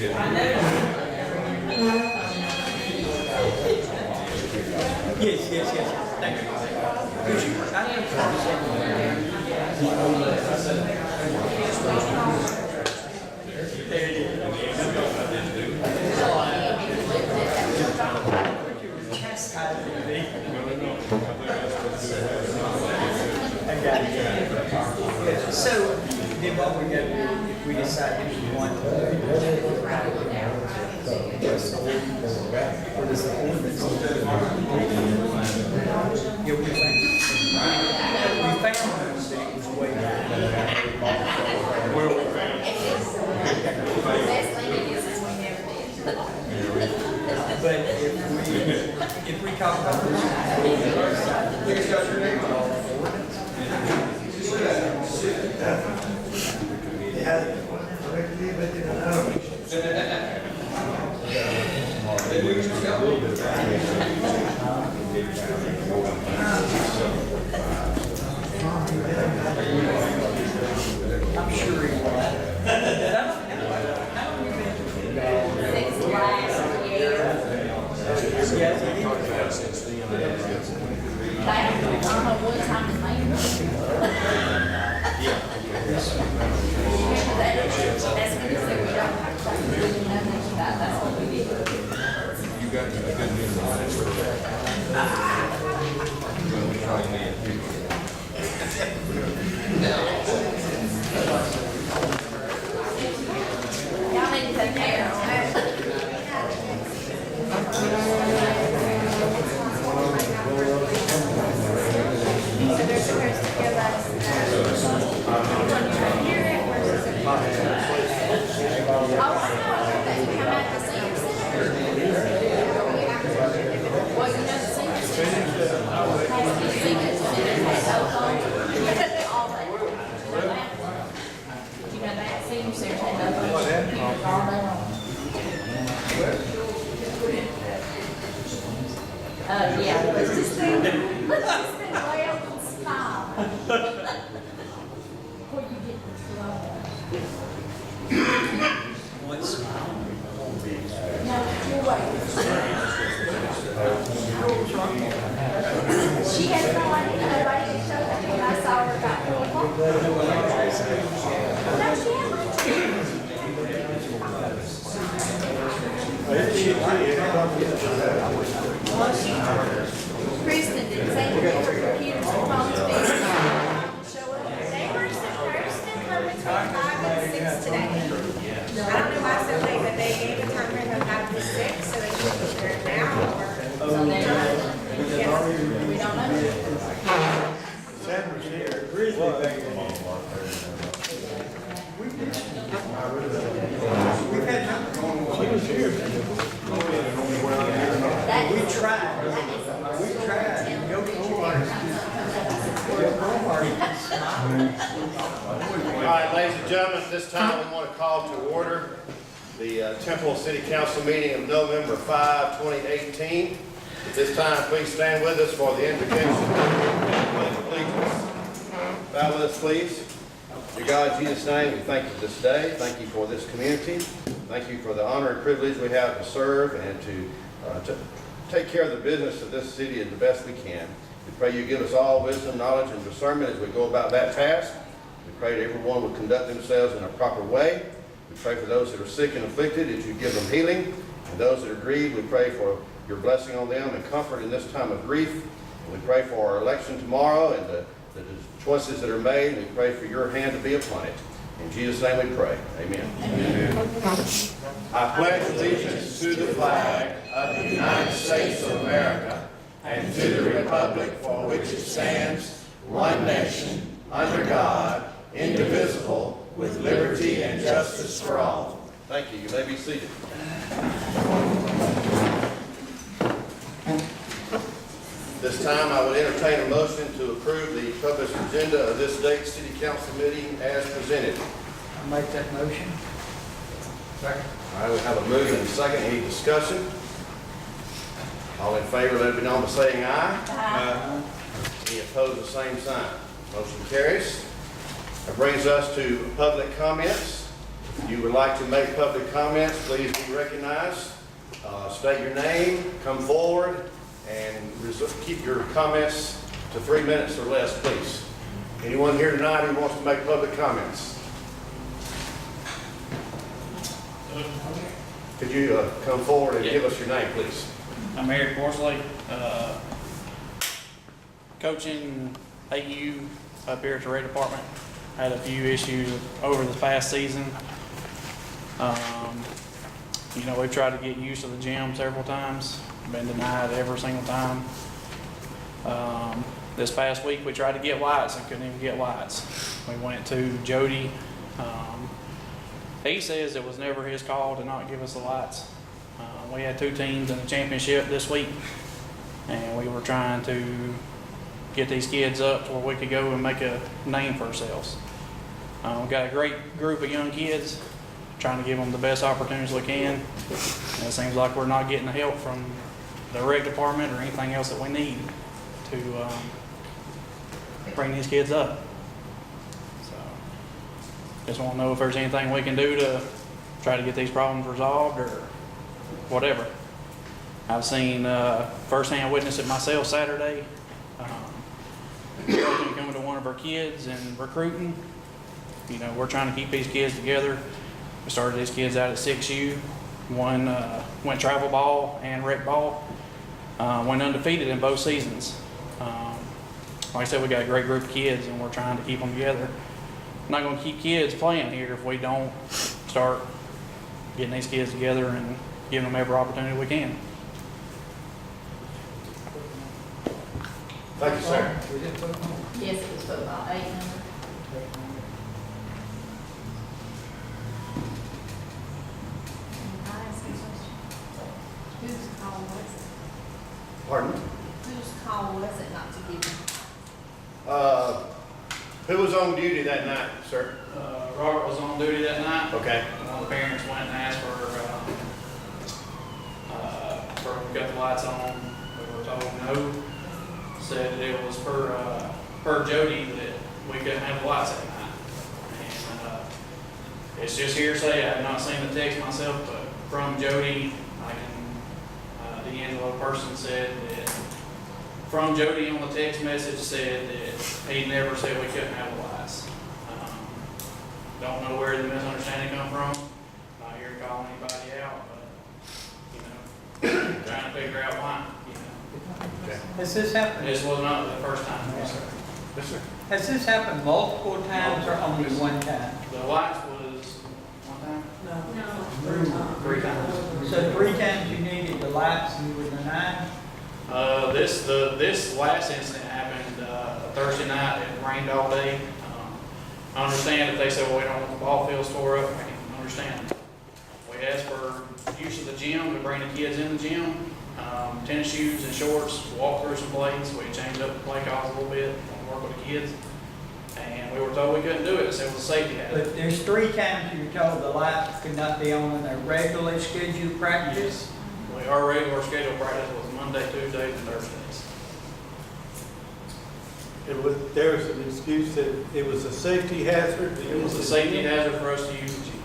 Yes. Thank you. So, then what we're going to do, if we decide that we want to, what is the ordinance? Yeah, we found one that it was way down. Where we found it. But if we talk about this, your name I'm sure he will. That's what we did. You got a good Y'all need to take care of it. So they're supposed to give us come at the senior center. Well, you know, the senior center has to be senior center, has all day. You know that senior center has computers all day long. Yeah, let's just do way up and stop. Before you get one smile. no, you're right. She has no idea. Nobody can show that when I saw her about 4 o'clock. No, she Kristen didn't say to get her computers and phones fixed. Show up. They were supposed to come between 5 and 6 today. I don't know why so late, but they gave a time frame of 5 to 6, so they should be there now or. So then, Yes. we don't know. Sandra's here. Grizzly back there. We've had time. She was here. That We is, tried. We tried. Go All right, ladies and gentlemen, at this time we want to call to order the Temple City Council meeting of November 5, 2018. At this time, please stand with us for the invocation and pledge of allegiance. Bow with us, please. Dear God, in Jesus' name, we thank you for this day. Thank you for this community. Thank you for the honor and privilege we have to serve and to take care of the business of this city as the best we can. We pray you give us all wisdom, knowledge, and discernment as we go about that task. We pray that everyone will conduct themselves in a proper way. We pray for those that are sick and afflicted that you give them healing. And those that are grieved, we pray for your blessing on them and comfort in this time of grief. And we pray for our election tomorrow and the choices that are made. We pray for your hand to be upon it. In Jesus' name we pray. Amen. Amen. I pledge allegiance to the flag of the United States of America and to the republic for which it stands, one nation, under God, indivisible, with liberty and justice for all. Thank you. You may be seated. This time I would entertain a motion to approve the published agenda of this date's City Council meeting as presented. I'll make that motion. Second. All right, we have a move and a second. Any discussion? All in favor, let it be known by saying aye. Any opposed, the same sign. Motion carries. That brings us to public comments. If you would like to make public comments, please be recognized. State your name, come forward, and keep your comments to 3 minutes or less, please. Anyone here tonight who wants to make public comments? Could you come forward and give us your name, please? I'm Eric Worsley, coaching AU up here at the rec department. Had a few issues over the past season. You know, we've tried to get used to the gym several times, been denied every single time. This past week we tried to get lights and couldn't even get lights. We went to Jody. He says it was never his call to not give us the lights. We had 2 teams in the championship this week, and we were trying to get these kids up to where we could go and make a name for ourselves. We've got a great group of young kids, trying to give them the best opportunities we can. And it seems like we're not getting the help from the rec department or anything else that we need to bring these kids up. So, just want to know if there's anything we can do to try to get these problems resolved or whatever. I've seen firsthand witness it myself Saturday. Coaching coming to one of our kids and recruiting. You know, we're trying to keep these kids together. We started these kids out at 6U. One went travel ball and rec ball. Went undefeated in both seasons. Like I said, we got a great group of kids and we're trying to keep them together. We're not going to keep kids playing here if we don't start getting these kids together and giving them every opportunity we can. Thank you, sir. Yes, it was football, 8 number. Can I ask you a question? Whose call was it? Pardon? Whose call was it not to give them? Who was on duty that night, sir? Robert was on duty that night. Okay. One of the parents went and asked for we got the lights on. We were told no. Said that it was per Jody that we couldn't have the lights that night. And it's just hearsay. I have not seen the text myself, but from Jody, D'Angelo person said that from Jody on the text message said that he never said we couldn't have the lights. Don't know where the misunderstanding come from. Not here to call anybody out, but, you know, trying to figure out why, you know. Okay. Has this happened? This was not the first time, yes, sir. Yes, sir. Has this happened multiple times or only one time? The lights was one time? No. 3 times. So 3 times you needed the lights and you were denied? This last incident happened Thursday night. It rained all day. I understand if they say, well, we don't want the ball fields tore up. I can understand. We asked for use of the gym to bring the kids in the gym. Tennis shoes and shorts, walk through some plays. We changed up the play calls a little bit, work with the kids. And we were told we couldn't do it. It said it was a safety hazard. But there's 3 times you were told the lights could not be on in their regularly scheduled practice? Our regular scheduled practice was Monday, Tuesdays, and Thursdays. There was an excuse that it was a safety hazard. It was a safety hazard for us to use the gym.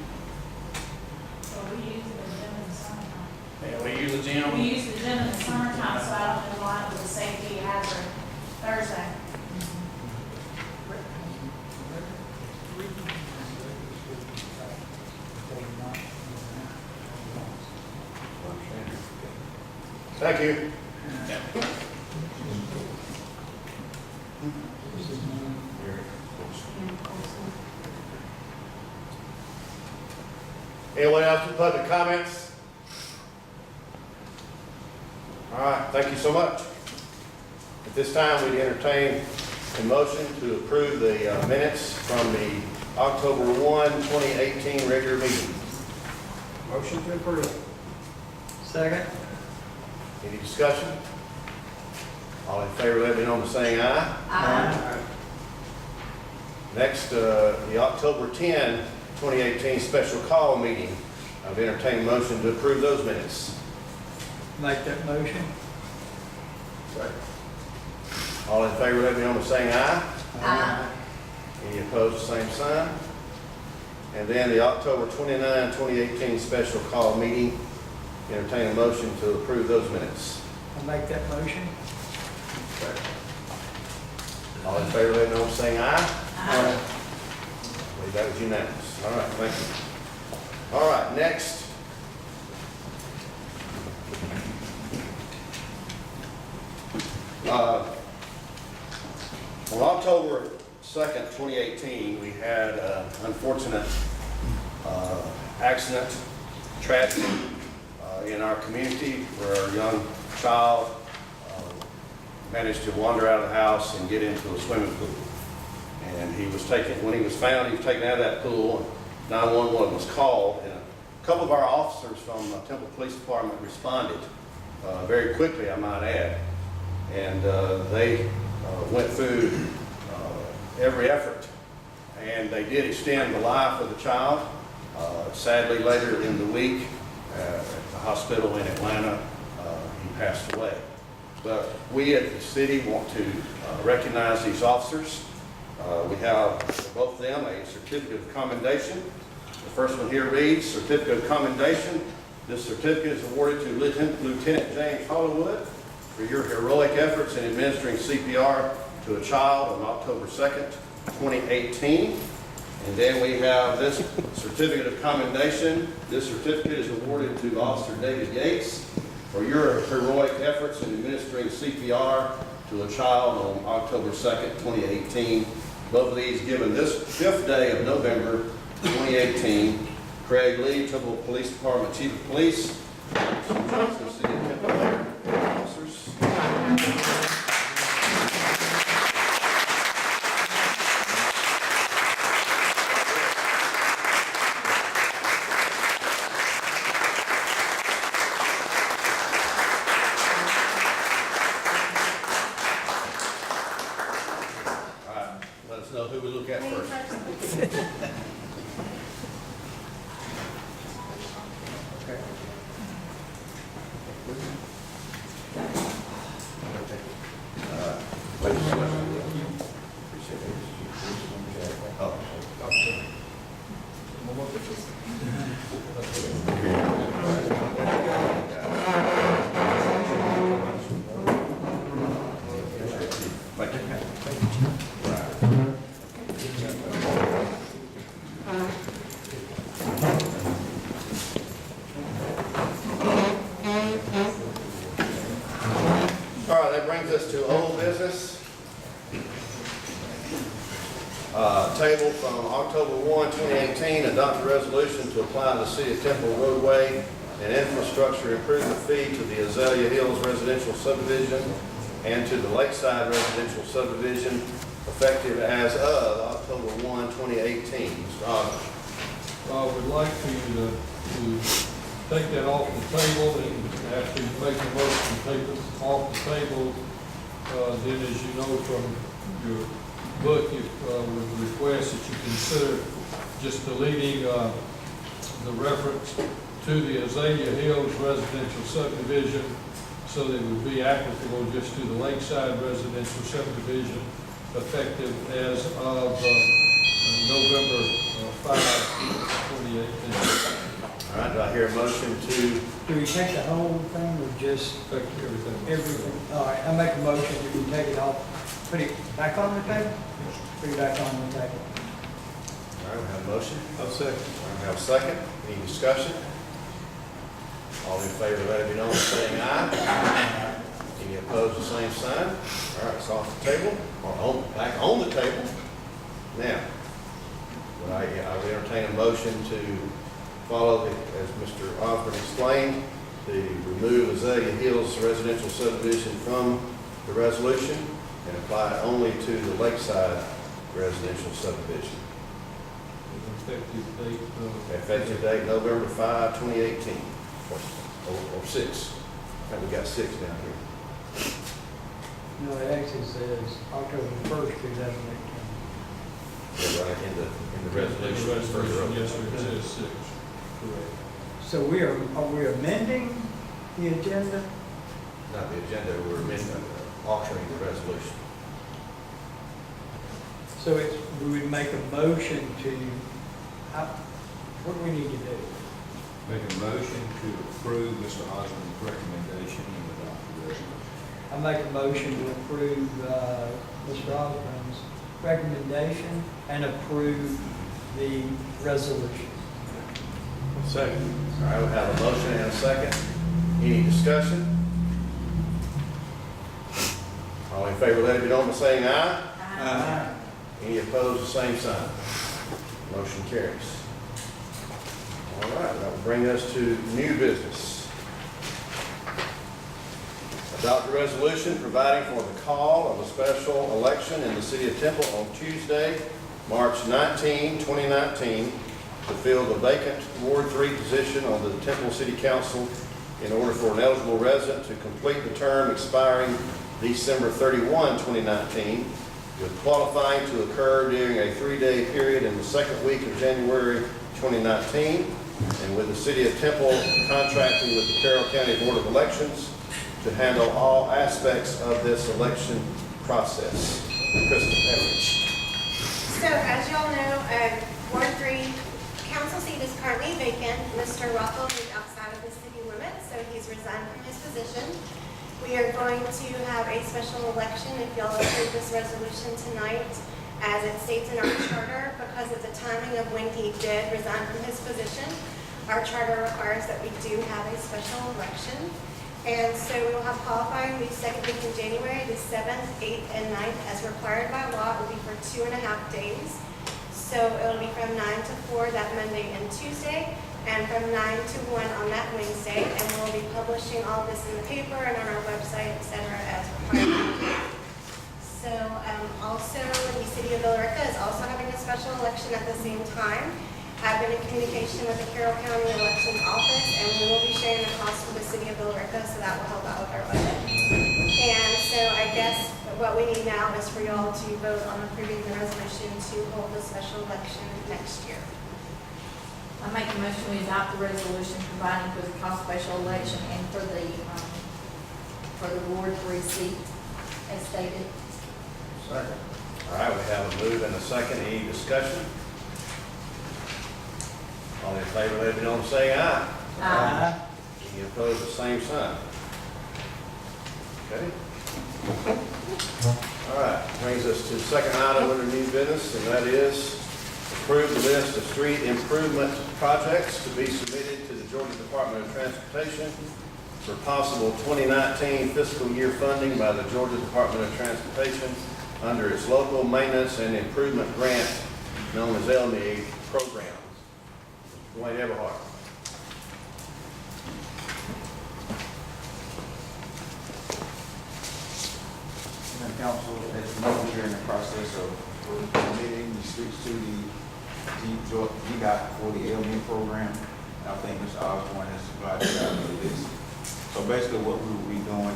Well, we use the gym in the summertime. Yeah, we use the gym. We use the gym in the summertime, so I don't know why it was a safety hazard Thursday. Thank you. Anyone else with public comments? All right, thank you so much. At this time, we entertain a motion to approve the minutes from the October 1, 2018 regular meeting. Motion to approve. Second? Any discussion? All in favor, let me know by saying aye. Aye. Next, the October 10, 2018 special call meeting. I've entertained a motion to approve those minutes. Make that motion? All in favor, let me know by saying aye. Aye. Any opposed, same sign. And then the October 29, 2018 special call meeting. Entertain a motion to approve those minutes. I'll make that motion. All in favor, let it know by saying aye. Aye. I believe that was unanimous. All right, thank you. All right, next. On October 2nd, 2018, we had an unfortunate accident, tragedy in our community where a young child managed to wander out of the house and get into a swimming pool. And he was taken, when he was found, he was taken out of that pool, and 911 was called, and a couple of our officers from the Temple Police Department responded very quickly, I might add. And they went through every effort, and they did extend the life of the child. Sadly, later in the week, at the hospital in Atlanta, he passed away. But we at the city want to recognize these officers. We have for both of them a certificate of commendation. The first one here reads, Certificate of Commendation. This certificate is awarded to Lieutenant James Hollywood for your heroic efforts in administering CPR to a child on October 2nd, 2018. And then we have this certificate of commendation. This certificate is awarded to Officer David Yates for your heroic efforts in administering CPR to a child on October 2nd, 2018. Both of these given this 5th day of November 2018. Craig Lee, Temple Police Department Chief of Police. Johnson, City of Temple Mayor, officers. All right, let us know who we look at first. All right, that brings us to old business. Table from October 1, 2018, adopt a resolution to apply the City of Temple roadway and infrastructure improvement fee to the Azalea Hills residential subdivision and to the Lakeside residential subdivision effective as of October 1, 2018. Mr. Ogden. I would like to take that off the table, and after you make a motion to take it off the table, then as you know from your book, it would request that you consider just deleting the reference to the Azalea Hills residential subdivision so that it would be applicable just to the Lakeside residential subdivision effective as of November 5, 2018. All right, do I hear a motion to, Do we take the whole thing or just Affect everything. everything? All right, I make a motion that we take it off, put it back on the table? Put it back on the table. all right, we have a motion. I'll second. All right, we have a second. Any discussion? All in favor, let it be known by saying aye. Any opposed, the same sign. All right, it's off the table, or back on the table. Now, I would entertain a motion to follow, as Mr. Osborne explained, to remove Azalea Hills residential subdivision from the resolution and apply it only to the Lakeside residential subdivision. Effective date. Effective date November 5, 2018, or 6. I think we got 6 down here. No, it actually says October 1st, 2018. Yeah, right, in the resolution. Resolution, yes, sir, it says 6. Correct. So are we amending the agenda? Not the agenda, we're amending, altering the resolution. So we would make a motion to, What do we need to do? Make a motion to approve Mr. Osmond's recommendation and adopt the resolution. I make a motion to approve Mr. Osborne's recommendation and approve the resolution. Second. All right, we have a motion and a second. Any discussion? All in favor, let it be known by saying aye. Aye. Any opposed, the same sign. Motion carries. All right, that will bring us to new business. Adopt a resolution providing for the call of a special election in the city of Temple on Tuesday, March 19, 2019, to fill the vacant Ward 3 position on the Temple City Council in order for an eligible resident to complete the term expiring December 31, 2019, with qualifying to occur during a 3-day period in the second week of January 2019, and with the City of Temple contracting with the Carroll County Board of Elections to handle all aspects of this election process. Kristen Pepperidge. So as y'all know, Ward 3 council seat is currently vacant. Mr. Russell is outside of the city limits, so he's resigned from his position. We are going to have a special election if y'all approve this resolution tonight, as it states in our charter, because of the timing of when he did resign from his position. Our charter requires that we do have a special election. And so we will have qualifying the second week in January, the 7th, 8th, and 9th, as required by law. It will be for 2.5 days. So it will be from 9 to 4 that Monday and Tuesday, and from 9 to 1 on that Wednesday. And we'll be publishing all this in the paper and on our website, etc., as required. So also, the city of Billerica is also having a special election at the same time. I've been in communication with the Carroll County Elections Office, and we will be sharing the cost for the city of Billerica, so that will help out with our budget. And so I guess what we need now is for y'all to vote on approving the resolution to hold a special election next year. I make a motion we adopt the resolution providing for the cost special election and for the Ward 3 seat as stated. Second. All right, we have a move and a second. Any discussion? All in favor, let it be known by saying aye. Aye. Any opposed, the same sign. Okay. All right, brings us to the second item under new business, and that is approve the list of street improvement projects to be submitted to the Georgia Department of Transportation for possible 2019 fiscal year funding by the Georgia Department of Transportation under its local maintenance and improvement grant known as LMIG program. Dwayne Everhart. And council, as you know, we're in the process of committing the streets to the GDOT for the LMIG program. I think Mr. Osborne has supplied that with this. So basically what we will be doing,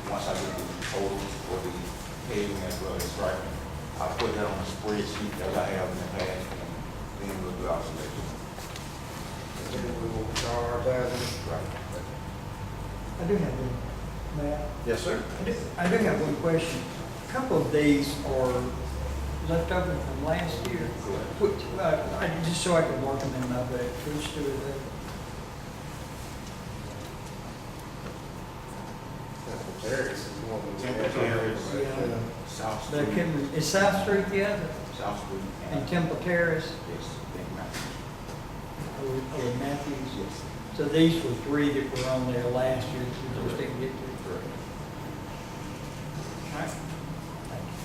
once I get the proposals for the paving as well as striping, I'll put that on a spreadsheet that I have in the past, and then we'll do our selection. And then we will prioritize it. Right. I do have one, Matt. Yes, sir. I do have one question. A couple of these are left over from last year. Correct. Just so I can mark them in my book. Which two are they? Terrace is one of the Temple Terrace. Yeah. South But Street. is South Street the other? South Street. And Temple Terrace Yes, thank you, ma'am. or Matthews? Yes. So these were three that were on there last year that we just didn't get to. Correct. All right. Thank you.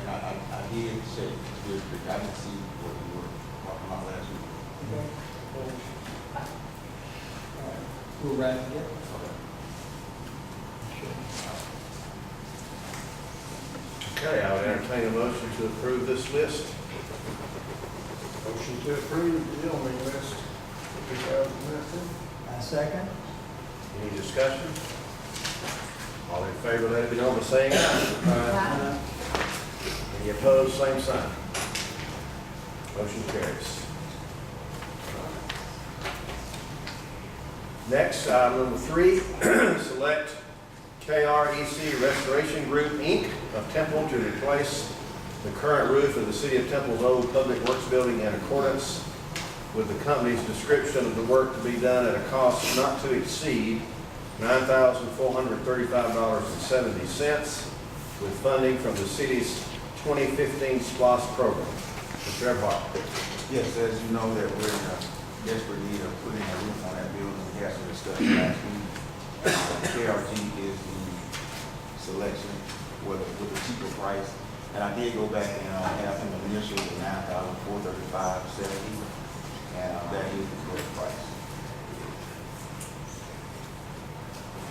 And I did say, district, I didn't see what you were talking about last week. Okay. All right. We'll write it up. Okay, I would entertain a motion to approve this list. Motion to approve the LMIG list for 2019. I second. Any discussion? All in favor, let it be known by saying aye. Any opposed, same sign. Motion carries. Next, item number 3, select KREC Restoration Group, Inc. of Temple to replace the current roof of the City of Temple's old Public Works building in accordance with the company's description of the work to be done at a cost not to exceed $9,435.70 with funding from the city's 2015 SPLOST program. Mr. Everhart. Yes, as you know, that we're in a desperate need of putting a roof on that building. We had some discussion last week. KRG is the selection with a cheaper price. And I did go back and have him initial the $9,435.70, and that is the correct price.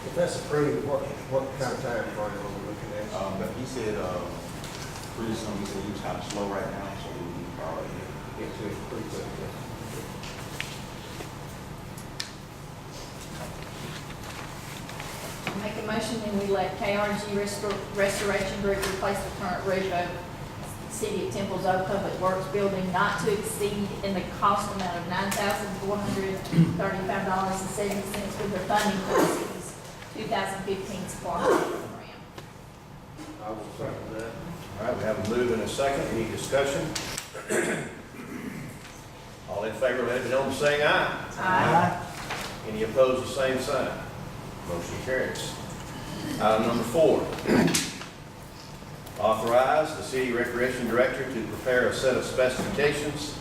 If that's approved, what kind of time frame are we looking at? But he said, pretty soon, he said he was kind of slow right now, so we need to already Get to it pretty quick. Make a motion and we let KRG Restoration Group replace the current roof of City of Temple's old public works building not to exceed in the cost amount of $9,435.70 with the funding for the city's 2015 SPLOST program. I will second that. All right, we have a move and a second. Any discussion? All in favor, let it be known by saying aye. Aye. Any opposed, the same sign. Motion carries. Item number 4. Authorize the city recreation director to prepare a set of specifications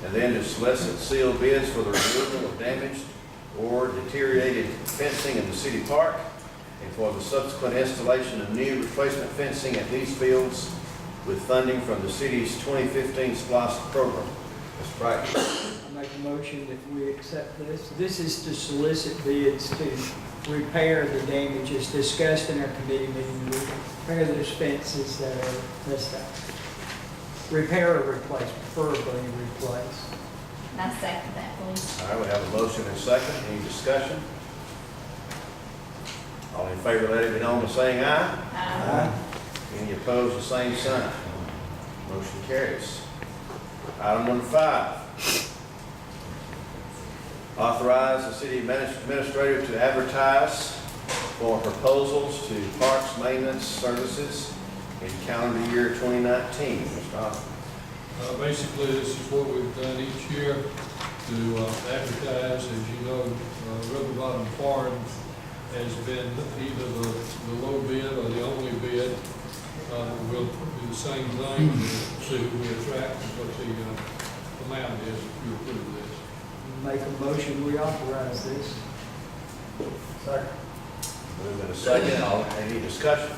and then to solicit sealed bids for the removal of damaged or deteriorated fencing in the city park and for the subsequent installation of new replacement fencing at these fields with funding from the city's 2015 SPLOST program. Mr. Bright. I make a motion that we accept this. This is to solicit bids to repair the damages discussed in our committee meeting. Repair those fences that are messed up. Repair or replace, preferably replace. And I second that, please. All right, we have a motion and a second. Any discussion? All in favor, let it be known by saying aye. Aye. Any opposed, the same sign. Motion carries. Item number 5. Authorize the city administrator to advertise for proposals to parks maintenance services in calendar year 2019. Mr. Hoffman. Basically, this is what we've done each year to advertise. As you know, River Bottom Farm has been either the low bid or the only bid. We'll do the same thing to see who we attract and what the amount is if you approve this. Make a motion, we authorize this. Second. Move in a second. Any discussion?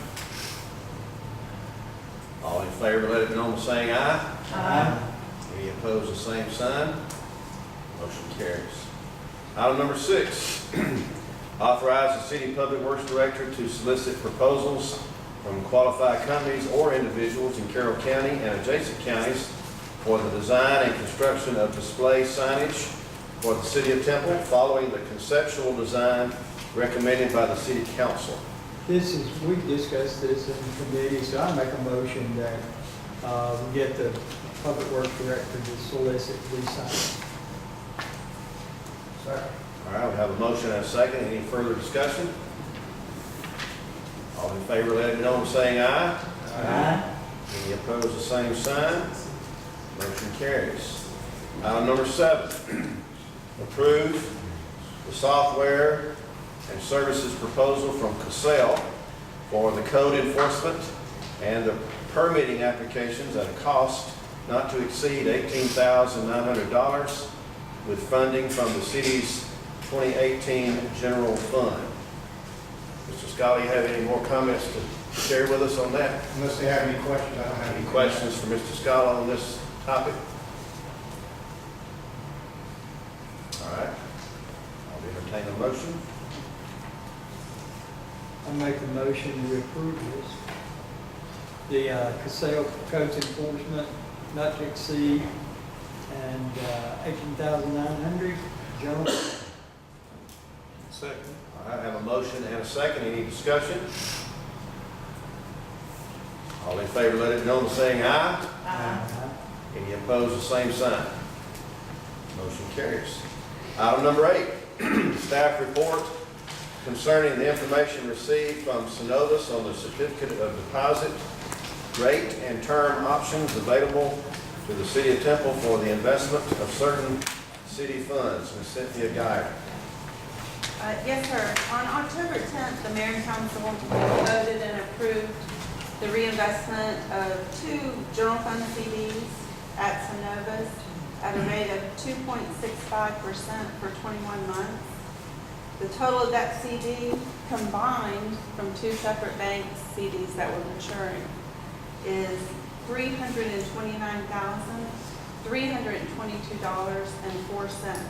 All in favor, let it be known by saying aye. Aye. Any opposed, the same sign. Motion carries. Item number 6. Authorize the city public works director to solicit proposals from qualified companies or individuals in Carroll County and adjacent counties for the design and construction of display signage for the city of Temple following the conceptual design recommended by the city council. We discussed this in the committee, so I make a motion that we get the public works director to solicit these signs. Second. All right, we have a motion and a second. Any further discussion? All in favor, let it be known by saying aye. Aye. Any opposed, the same sign. Motion carries. Item number 7. Approve the software and services proposal from Cassell for the code enforcement and the permitting applications at a cost not to exceed $18,900 with funding from the city's 2018 general fund. Mr. Scott, you have any more comments to share with us on that? Unless they have any questions, I don't have Any questions for Mr. Scott on this topic? All right. I'll entertain a motion. I make a motion to approve this. The Cassell codes enforcement not to exceed and 18,900. Joe? Second. All right, I have a motion and a second. Any discussion? All in favor, let it be known by saying aye. Aye. Any opposed, the same sign. Motion carries. Item number 8, staff report concerning the information received from Synovus on the certificate of deposit rate and term options available to the city of Temple for the investment of certain city funds. Ms. Cynthia Guyer. Yes, sir. On October 10th, the mayor and council voted and approved the reinvestment of 2 general fund CDs at Synovus at a rate of 2.65% for 21 months. The total of that CD combined from 2 separate banks CDs that were maturing is $329,322.04.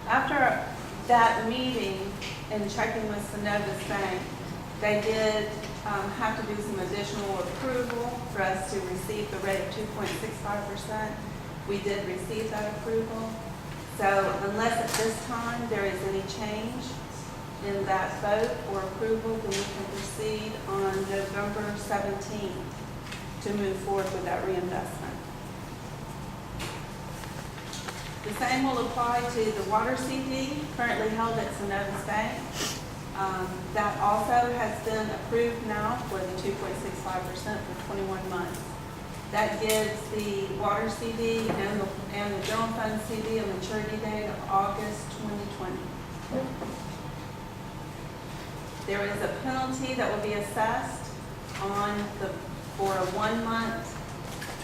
After that meeting and checking with Synovus Bank, they did have to do some additional approval for us to receive the rate of 2.65%. We did receive that approval. So unless at this time there is any change in that vote or approval, then we can proceed on November 17th to move forward with that reinvestment. The same will apply to the water CD currently held at Synovus Bank. That also has been approved now for the 2.65% for 21 months. That gives the water CD and the general fund CD a maturity date of August 2020. There is a penalty that will be assessed for 1 month.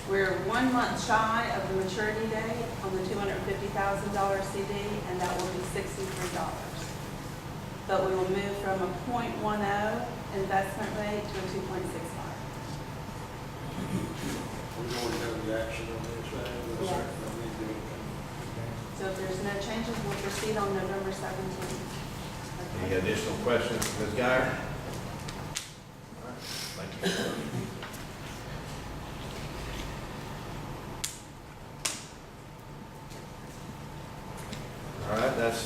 We're 1 month shy of the maturity date on the $250,000 CD, and that will be $63. But we will move from a 0.10 investment rate to a 2.65. We've already done the action on this, right? Yes. So if there's no changes, we'll proceed on November 17th. Any additional questions, Ms. Guyer? All right, thank you. All right, that's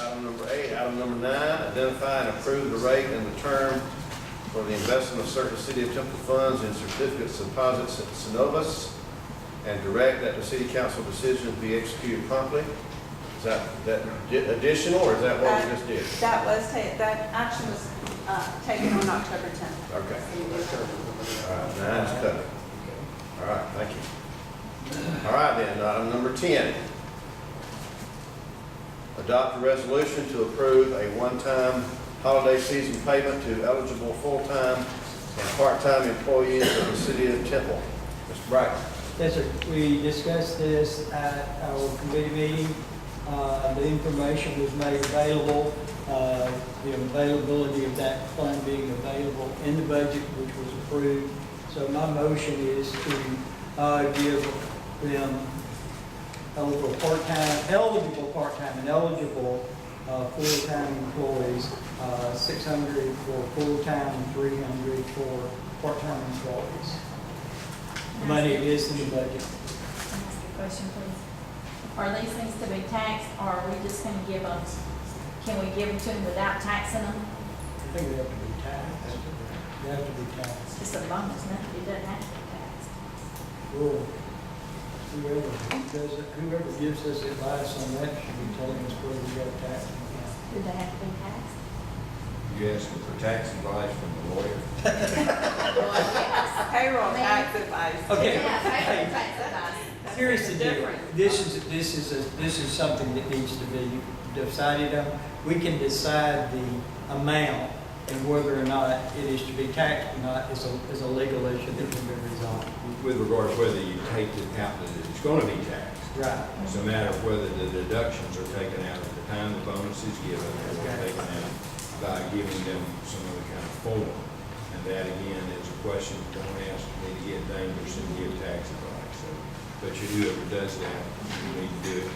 item number 8. Item number 9, identify and approve the rate and the term for the investment of certain City of Temple funds in certificates of deposits at Synovus, and direct that the city council decisions be executed promptly. Is that additional, or is that what we just did? That action was taken on October 10th. Okay. All right, 9 is covered. All right, thank you. All right, then, item number 10. Adopt a resolution to approve a one-time holiday season payment to eligible full-time and part-time employees of the City of Temple. Mr. Bright. Yes, sir. We discussed this at our committee meeting. The information was made available, the availability of that fund being available in the budget, which was approved. So my motion is to give them eligible part-time and eligible full-time employees, $600 for full-time and $300 for part-time employees. Money is in the budget. Can I ask a question, please? Are these things to be taxed, or are we just gonna give them, can we give them to them without taxing them? I think they have to be taxed. They have to be taxed. It's just a bonus, nothing, it doesn't have to be taxed. Well, whoever gives us advice on that should be telling us whether we got tax or not. Do they have to be taxed? You asking for tax advice from the lawyer? Well, yes. Payroll tax advice. Okay. Yeah, payroll tax advice. Here's the deal. This is something that needs to be decided on. We can decide the amount and whether or not it is to be taxed or not is a legal issue that can be resolved. With regards to whether you take into account that it's going to be taxed. Right. It's a matter of whether the deductions are taken out at the time the bonus is given, or they're taken out by giving them some other kind of form. And that, again, is a question, don't ask me to get dangerous and give tax advice. So, but whoever does that, you need to do it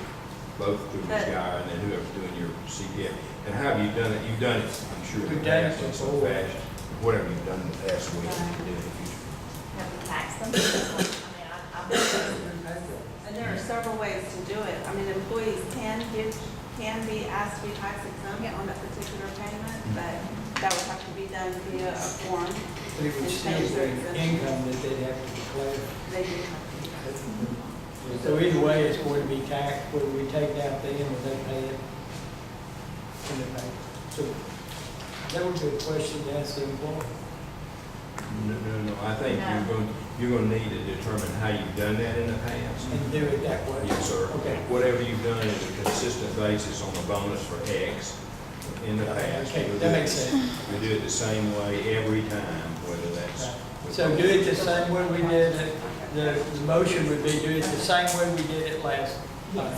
both through Ms. Guyer and then whoever's doing your CPF. And how have you done it? You've done it, I'm sure, in We've the done it past in some before. fashion. Whatever you've done in the past, we need to do in the future. Have we taxed them? I mean, I've And there are several ways to do it. I mean, employees can be asked to be tax exempt on that particular payment, but that would have to be done via a form. But it would still be income that they'd have to declare. They do have to do that. So either way, it's going to be taxed, whether we take it out then or they pay it. So that would be a question to ask the employer. No, I think you're going to need to determine how you've done that in the past. And do it that way. Yes, sir. Okay. Whatever you've done is a consistent basis on the bonus for X in the past. Okay, You'll that do makes it- sense. You do it the same way every time, whether that's. So do it the same way we did it, the motion would be do it the same way we did it last time.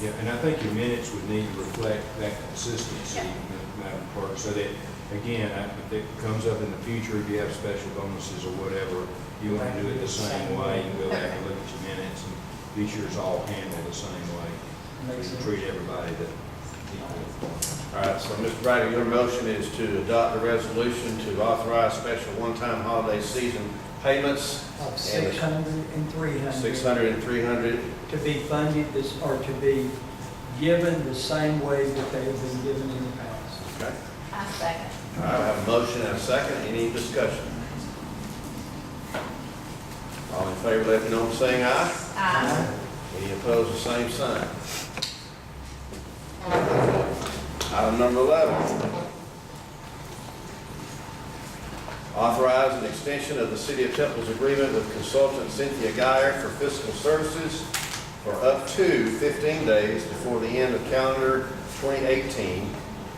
Yeah, and I think your minutes would need to reflect that consistency, Madam Clerk, so that, again, if it comes up in the future, if you have special bonuses or whatever, you want to do it the same way, you can go back and look at your minutes and be sure it's all handled the same way. Makes And sense. treat everybody that equal. All right, so Mr. Brady, your motion is to adopt a resolution to authorize special one-time holiday season payments Of 600 and 300. 600 and 300. To be funded this, or to be given the same way that they have been given in the past. Okay. I second. All right, I have a motion and a second. Any discussion? All in favor, let me know by saying aye. Aye. Any opposed, the same sign. Item number 11. Authorize an extension of the City of Temple's agreement with consultant Cynthia Geyer for fiscal services for up to 15 days before the end of calendar 2018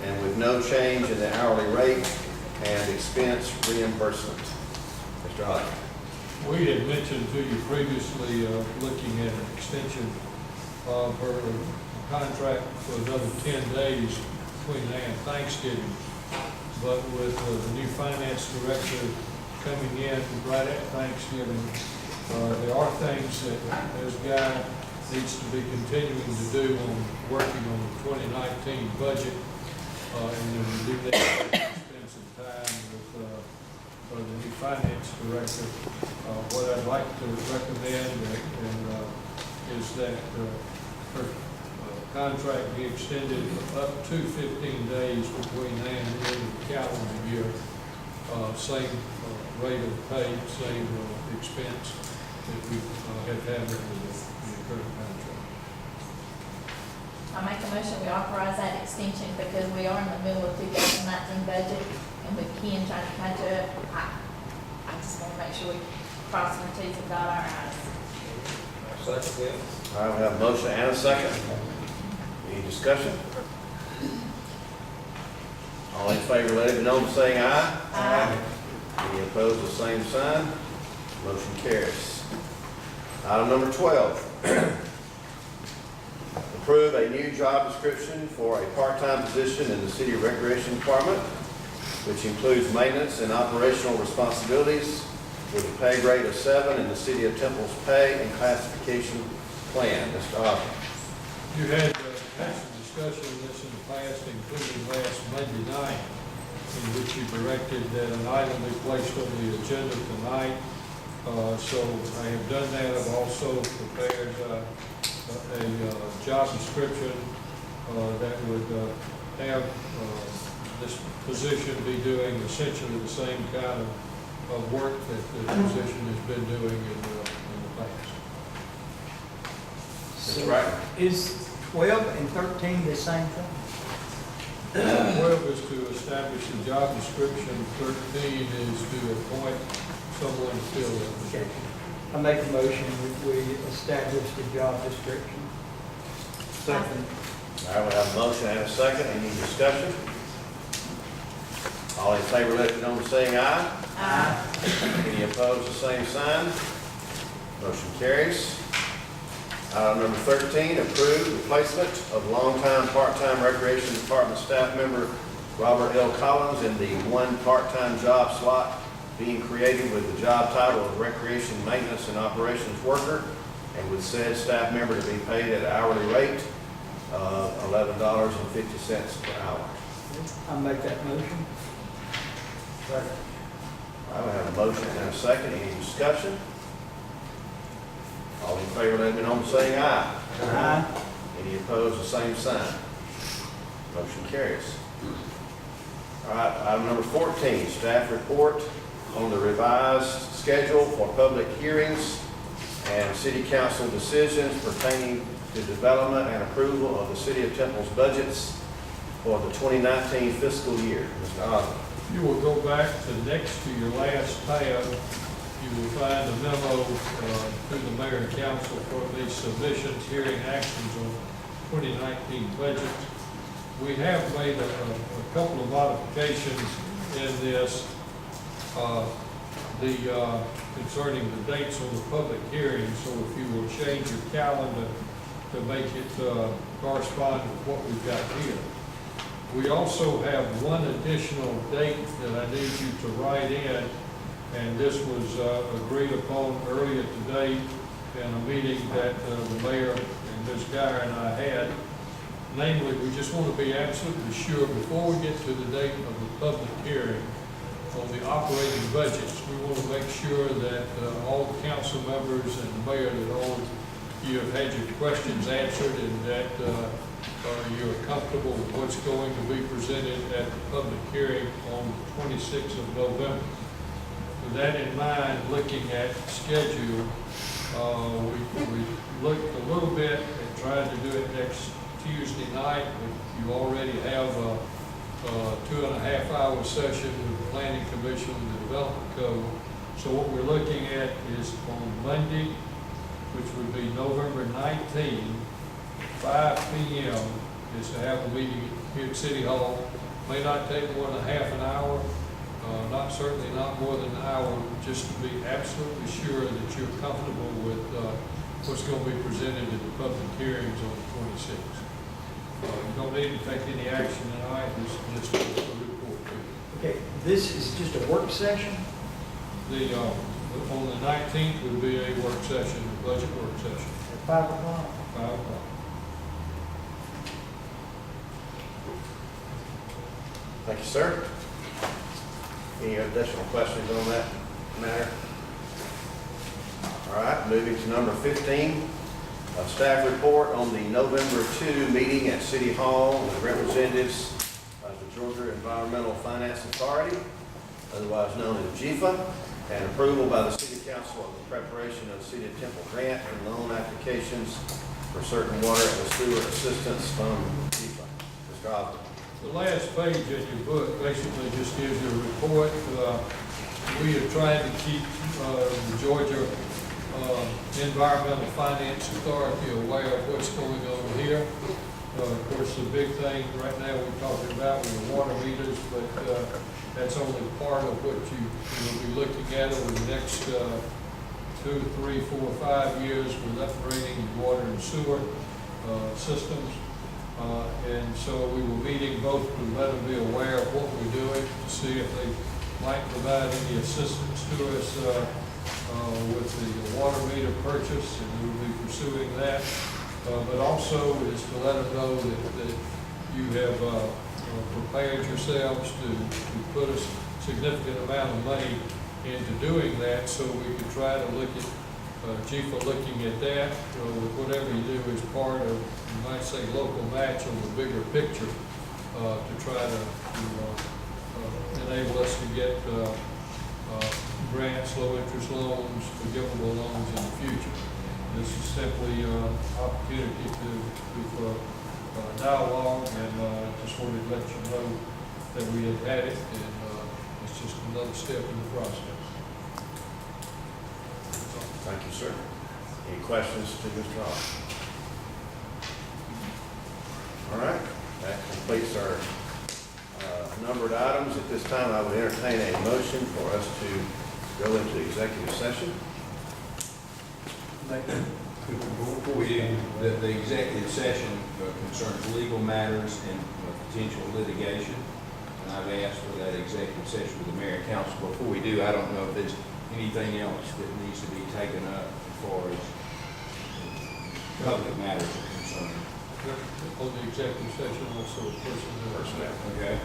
and with no change in the hourly rate and expense reimbursement. Mr. Hodge. We had mentioned to you previously, looking at an extension of her contract for another 10 days between now and Thanksgiving. But with the new finance director coming in right at Thanksgiving, there are things that this guy needs to be continuing to do on working on the 2019 budget. And then we do that, spend some time with the new finance director. What I'd like to recommend is that her contract be extended up to 15 days between now and the end of the calendar year. Same rate of pay, same expense that we have had under the current contract. I make a motion, we authorize that extension because we are in the middle of 2019 budget and with Ken trying to catch up. I just want to make sure we cross our T's and dot our I's. All right, we have a motion and a second. Any discussion? All in favor, let it be known by saying aye. Aye. Any opposed, the same sign. Motion carries. Item number 12. Approve a new job description for a part-time position in the City Recreation Department, which includes maintenance and operational responsibilities with a pay grade of 7 in the City of Temple's pay and classification plan. Mr. Osborne. You had some discussion of this in the past, including last Monday night, in which you directed that an item be placed on the agenda tonight. So I have done that. I've also prepared a job description that would have this position be doing essentially the same kind of work that the position has been doing in the past. Mr. Wright. Is 12 and 13 the same thing? 12 is to establish the job description, 13 is to appoint someone to fill that Okay. position. I make a motion that we establish the job description. Second. All right, we have a motion and a second. Any discussion? All in favor, let it be known by saying aye. Aye. Any opposed, the same sign. Motion carries. Item number 13, approve the placement of longtime part-time Recreation Department staff member Robert L. Collins in the one part-time job slot being created with the job title of Recreation Maintenance and Operations Worker, and with said staff member to be paid at an hourly rate of $11.50 per hour. I make that motion. I will have a motion and a second. Any discussion? All in favor, let me know by saying aye. Aye. Any opposed, the same sign. Motion carries. All right, item number 14, staff report on the revised schedule for public hearings and city council decisions pertaining to development and approval of the City of Temple's budgets for the 2019 fiscal year. Mr. Osborne. you will go back to next to your last tab, you will find a memo to the mayor and council for the submissions, hearing actions on 2019 budget. We have made a couple of modifications in this, concerning the dates on the public hearing, so if you will change your calendar to make it correspond with what we've got here. We also have one additional date that I need you to write in, and this was agreed upon earlier today in a meeting that the mayor and Ms. Guyer and I had. Namely, we just want to be absolutely sure before we get to the date of the public hearing on the operating budgets, we want to make sure that all the council members and the mayor, that all you have had your questions answered and that you're comfortable with what's going to be presented at the public hearing on the 26th of November. With that in mind, looking at schedule, we looked a little bit at trying to do it next Tuesday night, but you already have a 2.5-hour session with the Planning Commission and the Development Code. So what we're looking at is on Monday, which would be November 19, 5 p.m., is to have a meeting here at City Hall. May not take more than half an hour, certainly not more than an hour, just to be absolutely sure that you're comfortable with what's going to be presented at the public hearings on the 26th. You don't need to take any action tonight, this is just a report to you. Okay, this is just a work session? On the 19th would be a work session, a budget work session, At 5 o'clock? 5 o'clock. Thank you, sir. Any additional questions on that matter? All right, moving to number 15, a staff report on the November 2 meeting at City Hall with representatives of the Georgia Environmental Finance Authority, otherwise known as GEFA, and approval by the City Council of the preparation of the City of Temple grant and loan applications for certain water and sewer assistance from GEFA. Mr. Osborne. The last page in your book basically just gives you a report. We have tried to keep the Georgia Environmental Finance Authority aware of what's going on here. Of course, the big thing right now we're talking about with the water meters, but that's only part of what you will be looking at over the next 2, 3, 4, 5 years with upgrading water and sewer systems. And so we were meeting both to let them be aware of what we're doing, to see if they might provide any assistance to us with the water meter purchase, and we will be pursuing that. But also is to let them know that you have prepared yourselves to put a significant amount of money into doing that, so we could try to look at GEFA looking at that, with whatever you do as part of, you might say, local match on the bigger picture, to try to enable us to get grants, low-interest loans, forgivable loans in the future. This is simply an opportunity to dialogue, and just wanted to let you know that we had had it, and it's just another step in the process. Thank you, sir. Any questions to Mr. Osborne? All right, that completes our numbered items. At this time, I would entertain a motion for us to go into executive session. Before we do, the executive session concerns legal matters and potential litigation. And I've asked for that executive session with the mayor and council. Before we do, I don't know if there's anything else that needs to be taken up as far as public matters are concerned. On the executive session, also personnel. Okay.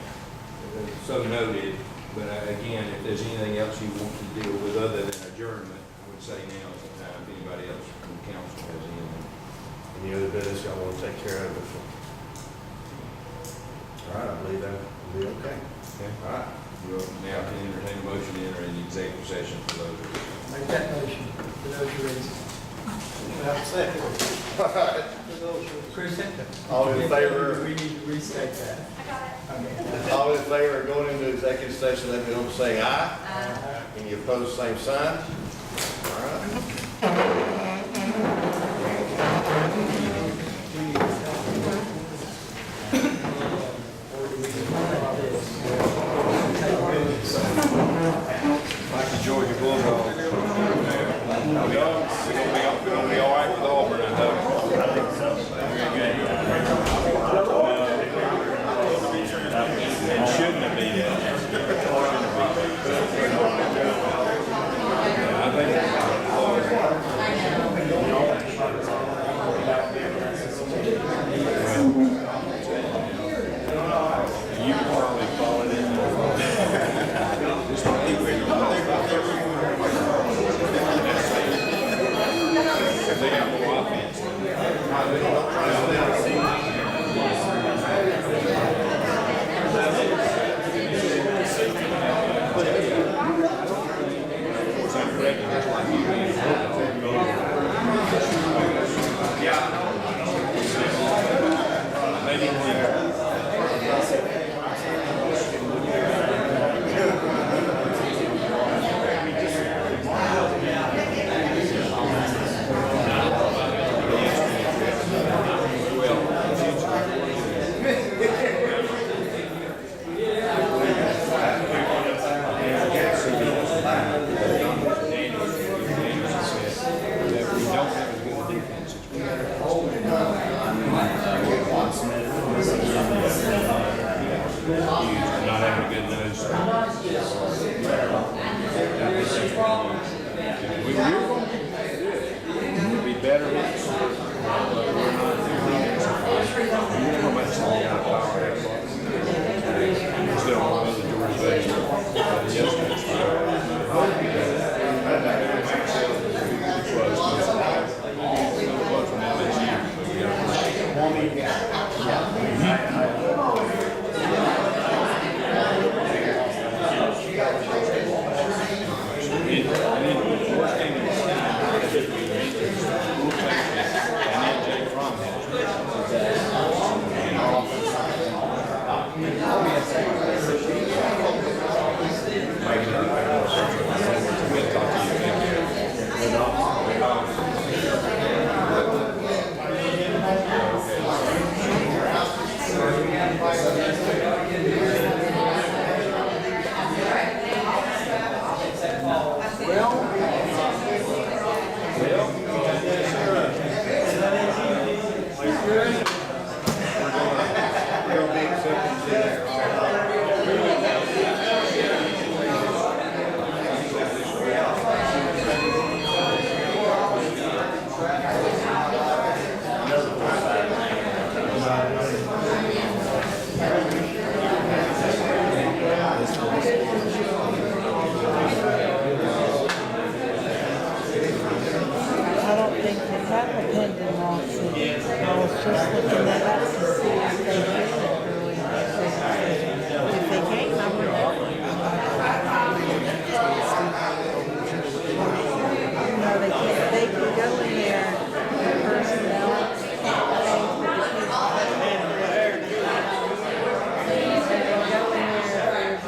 So noted, but again, if there's anything else you want to deal with other than adjournment, I would say now is the time. If anybody else from the council has anything. Any other business y'all want to take care of before? All right, I believe that will be okay. Okay. All right. We'll now entertain a motion to enter in the executive session for those reasons. Make that motion for those reasons. All right. Kristen? All in favor? We need to restate that. I got it. Okay. All in favor of going into executive session, let me know by saying aye. Any opposed, same sign. All right. Like the Georgia Bulldogs. We're gonna be all right with Auburn, I hope. And shouldn't have been. I think. You probably followed in. They got more offense. Not having a good nose. We'll be better. Still on other Georgia I don't think they have a pending lawsuit. I was just looking that up to see if they did early. If they came, I would know. No, they can't. They can go in there, personnel, things, but they can't pay them there.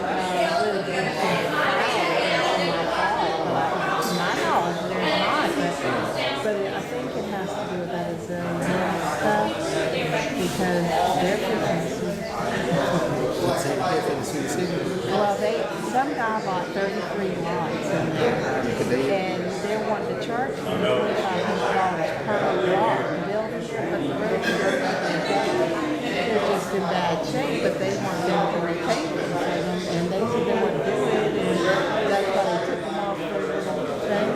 They can go in there, there's litigation. My knowledge, there's not, but I think it has to do with that Arizona stuff, because their businesses. Well, some guy bought 33 lots in there, and they're wanting to charge them $2,500 per lot to build it, but the roads they're just in bad shape, but they want them to repay them for them, and they said they wouldn't do it, and that's why they took them off their little thing,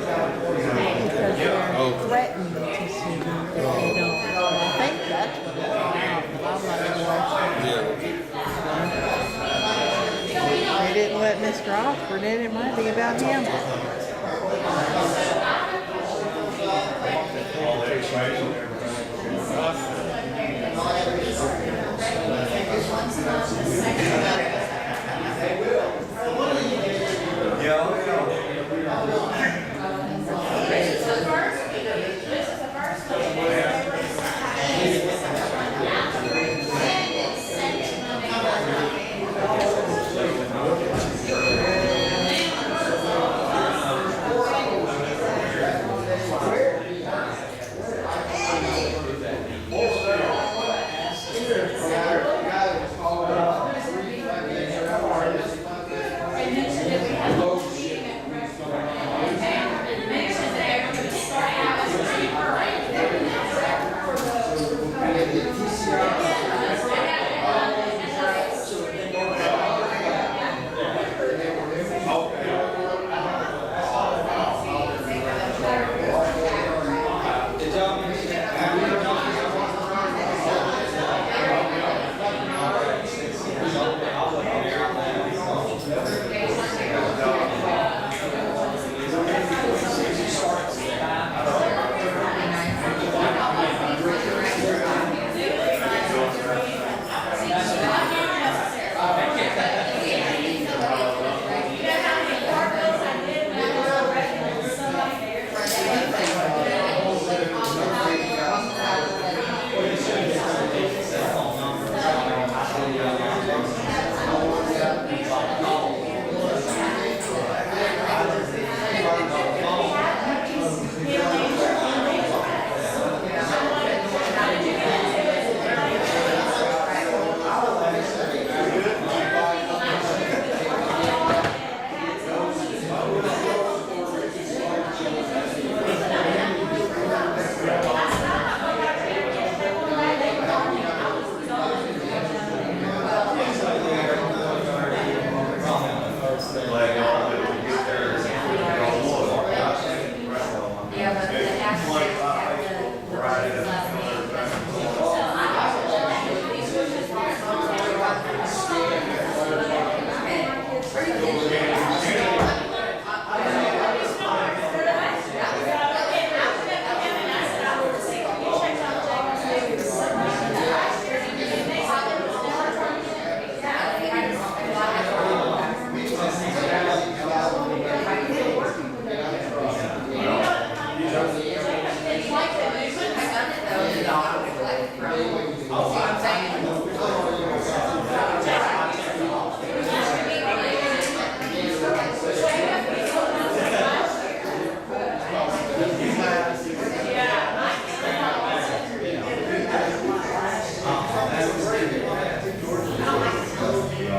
because they're threatening to sue them if they don't. I think that's what it's about, but I'm not sure. They didn't let Mr. Osborne in, it might be about him. This is the first one.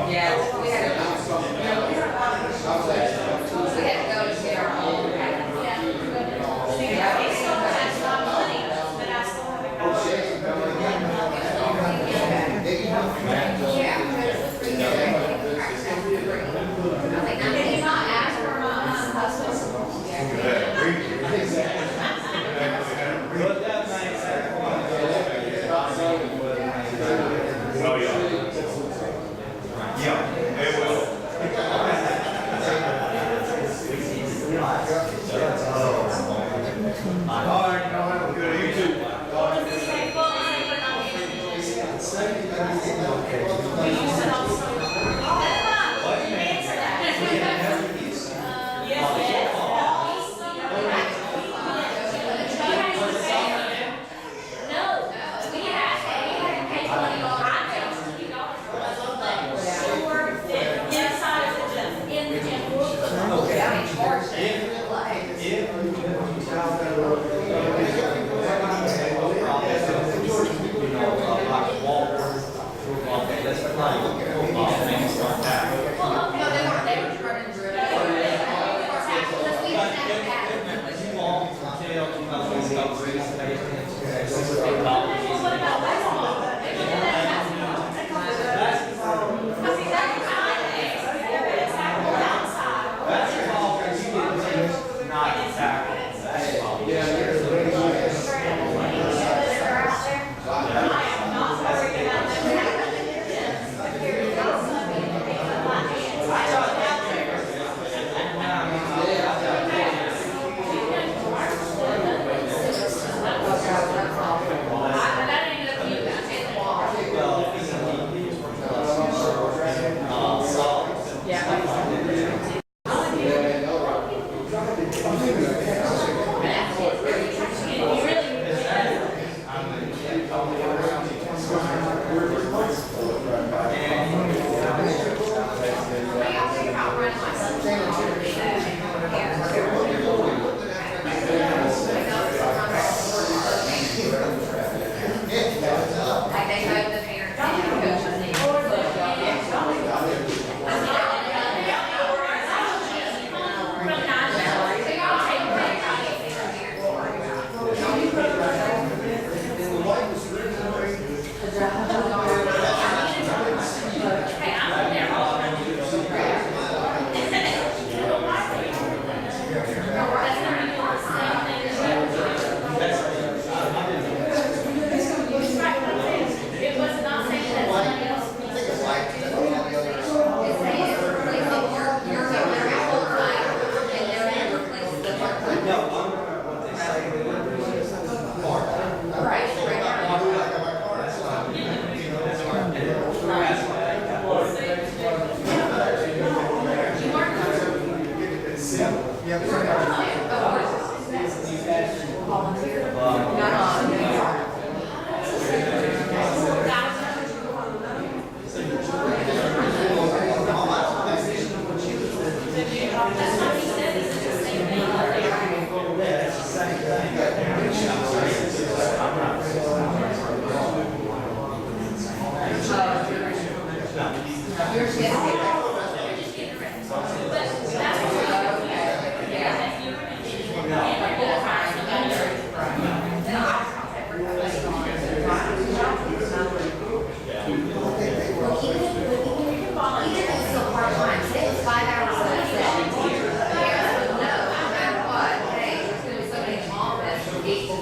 Yeah, we had to go to get our own. Yeah, it's still has some money, but I still I think it's not asked for my husband. But that makes that Oh, yeah. Yeah, it will. All right, y'all have a good evening.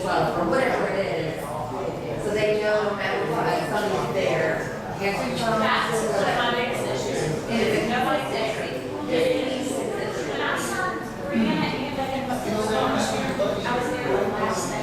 Or whatever it is, so they know no matter what, somebody's there. Answering phones. That's one of my biggest issues. And if it's nobody's there, when I started Korea and I was there the last day.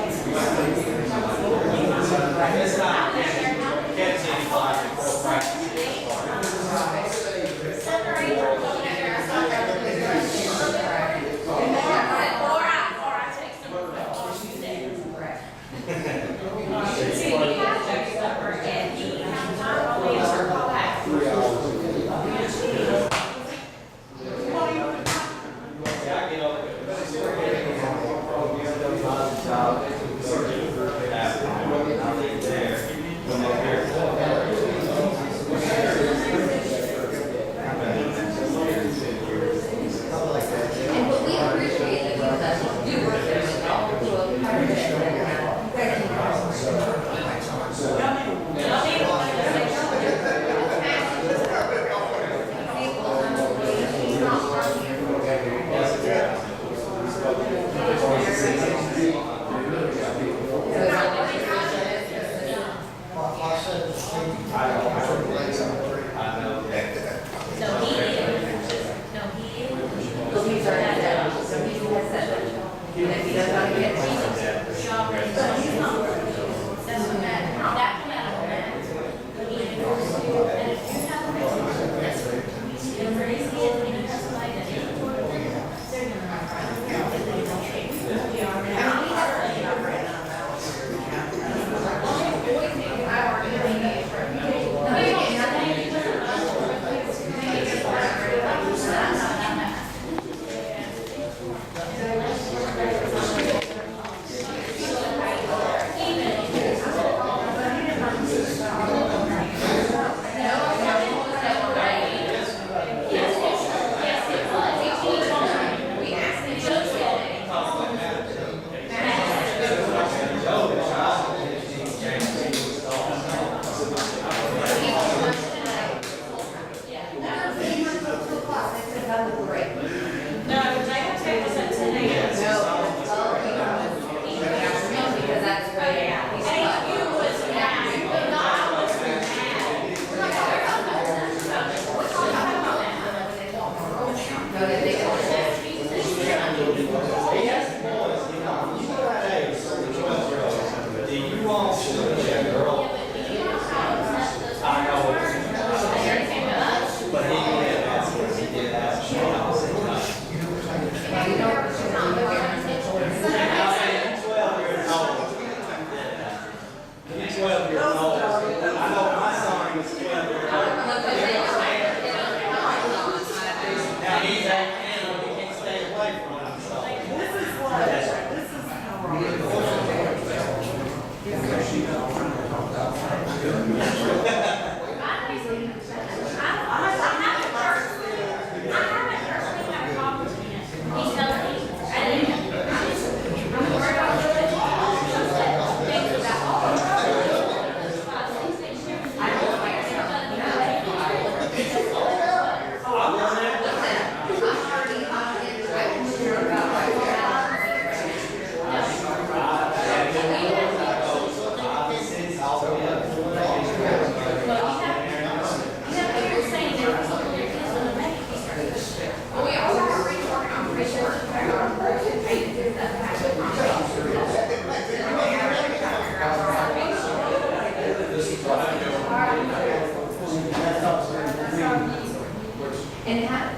And how,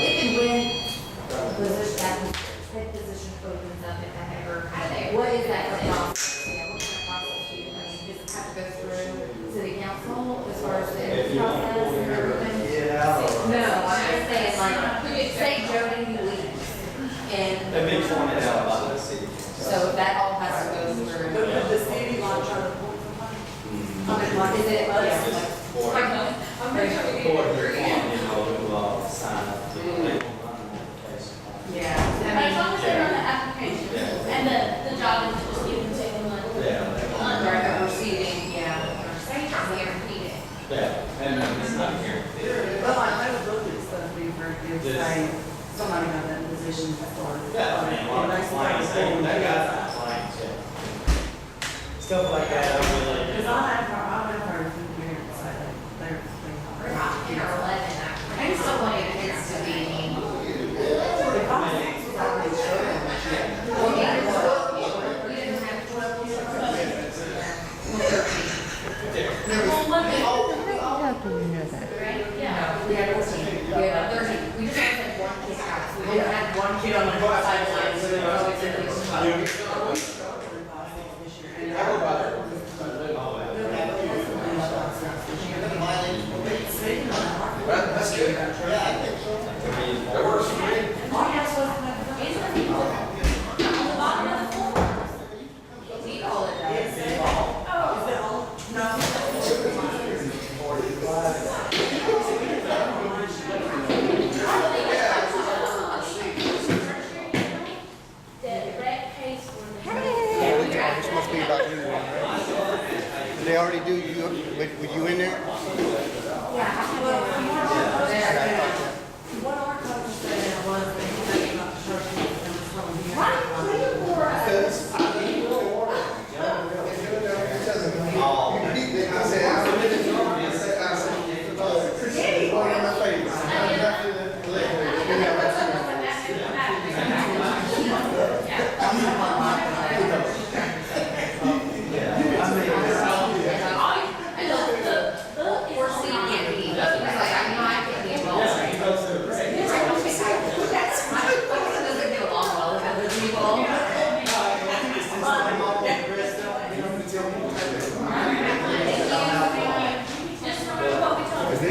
if and when that position opens up, if that ever, what is that process? Yeah, what kind of process do you, I mean, just have to go through city council as far as the process and everything? No, I'm just saying, like, say Jody leaves, and. They've been pointed out by the city. So that all has to go through. The city launch on the board. Is it, Board, will sign up. They won't run an application. yeah, But as long as they're on the application, and the job is just given to them, under the receiving, yeah, guaranteed it. Yeah, and it's not guaranteed. Well, I know the budget's going to be very good, say, somebody got that position before. Yeah, I mean, a lot of clients, they got clients, yeah. Stuff like that, I really. Because I've heard from parents say that they're. Or not 10 or 11, actually. I just don't want your kids to be. If I was already sure. Well, yeah, you didn't have 12 kids. Well, 13. How can you know that? yeah. We had 14. We had 13. We just had one kid out. We didn't have one kid on the sideline, so there was always at least one. That's good. Yeah, I think so. That works for me. On the bottom of the floor. See all of that. That rec pays for the. This must be about you, right? Did they already do you, were you in there? What our coach said was that he was not sure if he was from here. Because I need to order. I said, I submitted to you, I said, one of my favorites. Just remember what we told you.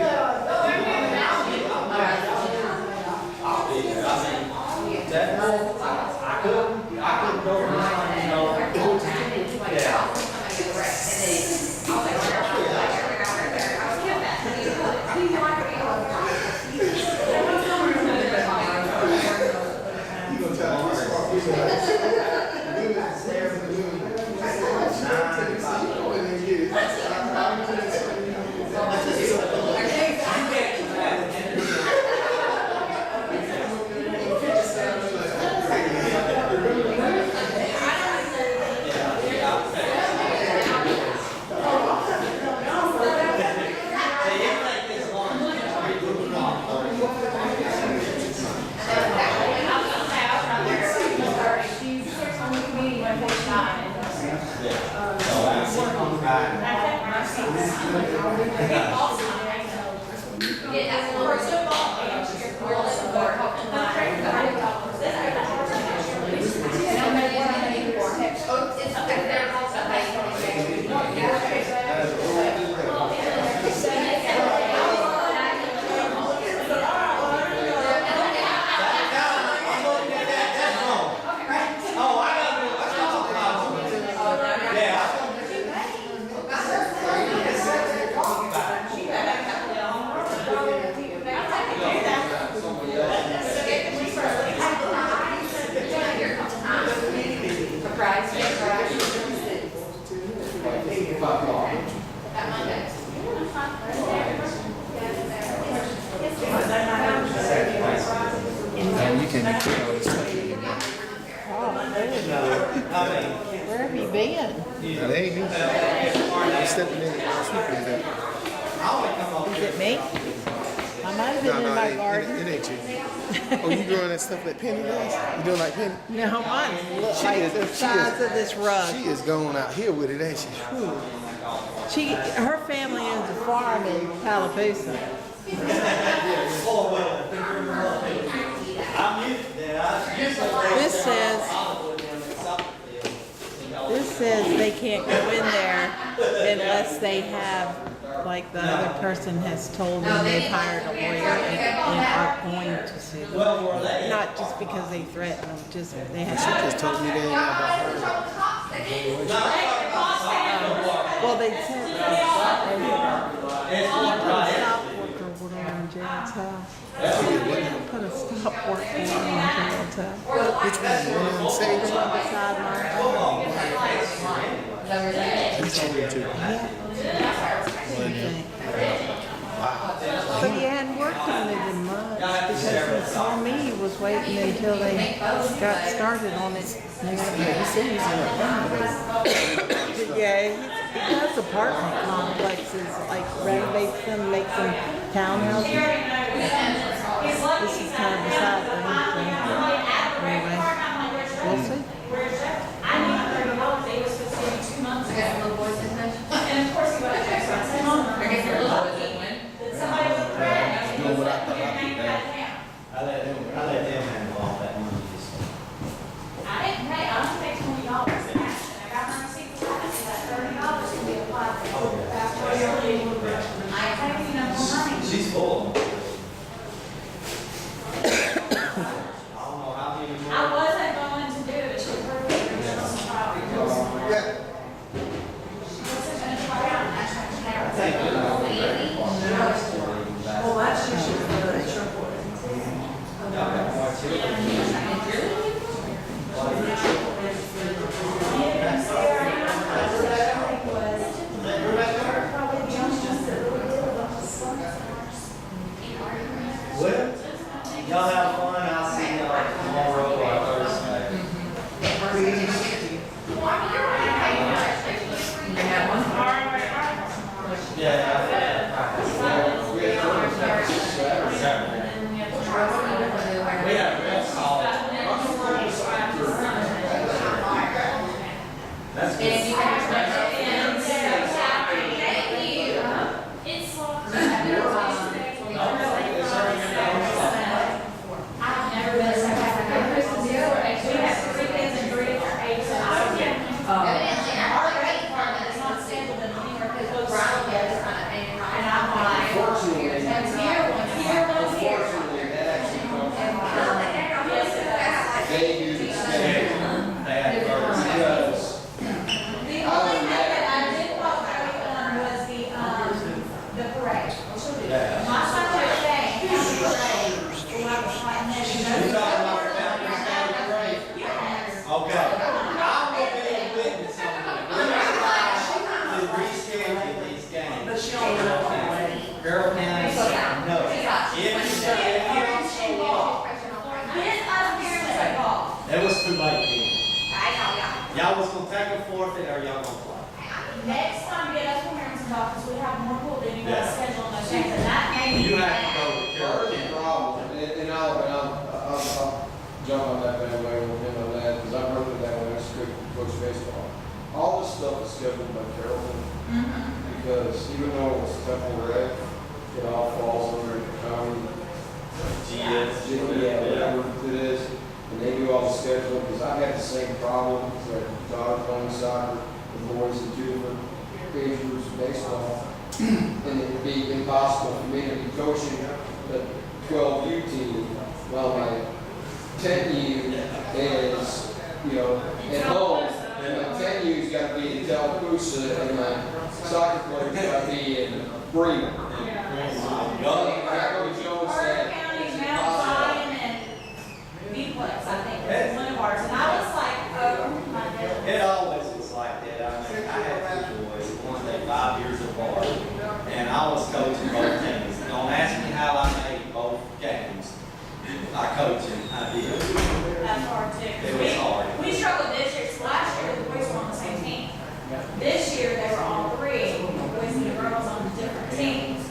It's always come over. Is it me? I might have been in my garden. It ain't you. Oh, you growing that stuff that Penny does? You doing like Penny? No, mine look She like is- the she size is- of this rug. She is going out here with it, ain't she? Her family owns a farm in Tallapoosa. This says they can't go in there unless they have, like the other person has told them they've hired a lawyer and are going to sue them. Not just because they threaten them, just they have. She just told me they ain't got about Well, they said they stop work or whatever in Jared's house. Put a stop work order on Jared's house. Which one? The one on Sage? The one beside mine. He told me to. But he hadn't worked on it in months because he told me he was waiting until they got started on it. He said he's in a Yeah, he does apartment complexes, like renovates them, makes them townhouses. This is kind of beside the anyway, we'll see. Doing what I thought I could do. I let them handle all that money. I didn't pay, I only paid $20 cash, and I got my receipt for that, so that $30 can be applied for. That's what you're leaving. I ain't taking no more money. She's full. I don't know how many more. I wasn't going to do it, she approved it, she wasn't probably. She wasn't going to try out, and that's what she had. Well, that's usually for the short board. Well, y'all have fun. I'll see y'all tomorrow or Thursday. That's good. They do the same. Because The only thing that I did follow on was the parade. My son was saying, county parade, we'll have a fight next year. You're talking about the Fountain County Parade? Yes. Okay. I will be a witness on that. To reschedule these games. But she don't know the way. Carroll County, no. Get us parents involved. That was too late then. I know, yeah. Y'all was gonna take a forfeit or y'all gonna play? Next time, get us parents involved, because we have more pool than you Yeah. guys schedule on those games, and that may be. You have to go to Carroll Part of the County. problem, and I'll jump on that bandwagon with him on that, because I've heard of that when I was coach baseball. All this stuff is scheduled by Carrollton, because even though it's Temple Rec, it all falls under the county. Whatever it is, and they do all the scheduling, because I had the same problem, because my daughter playing soccer, the boys in two different age groups of baseball, and it'd be impossible for me to be coaching the 12U team while my 10U is, at home, and my 10U's got to be in Tallapoosa, and my soccer player's got to be in Bremen. Carter County, Mount Zion, and B-Plex, I think, was one of ours, and I was like, oh, my goodness. It always is like that. I had two boys, one they 5 years apart, and I was coaching both teams. Don't ask me how I made both games. I coached them, I did. That's hard too. It was hard. We struggled this year, 'cause last year the boys were on the same team. This year, they were all three, the boys and the girls on different teams.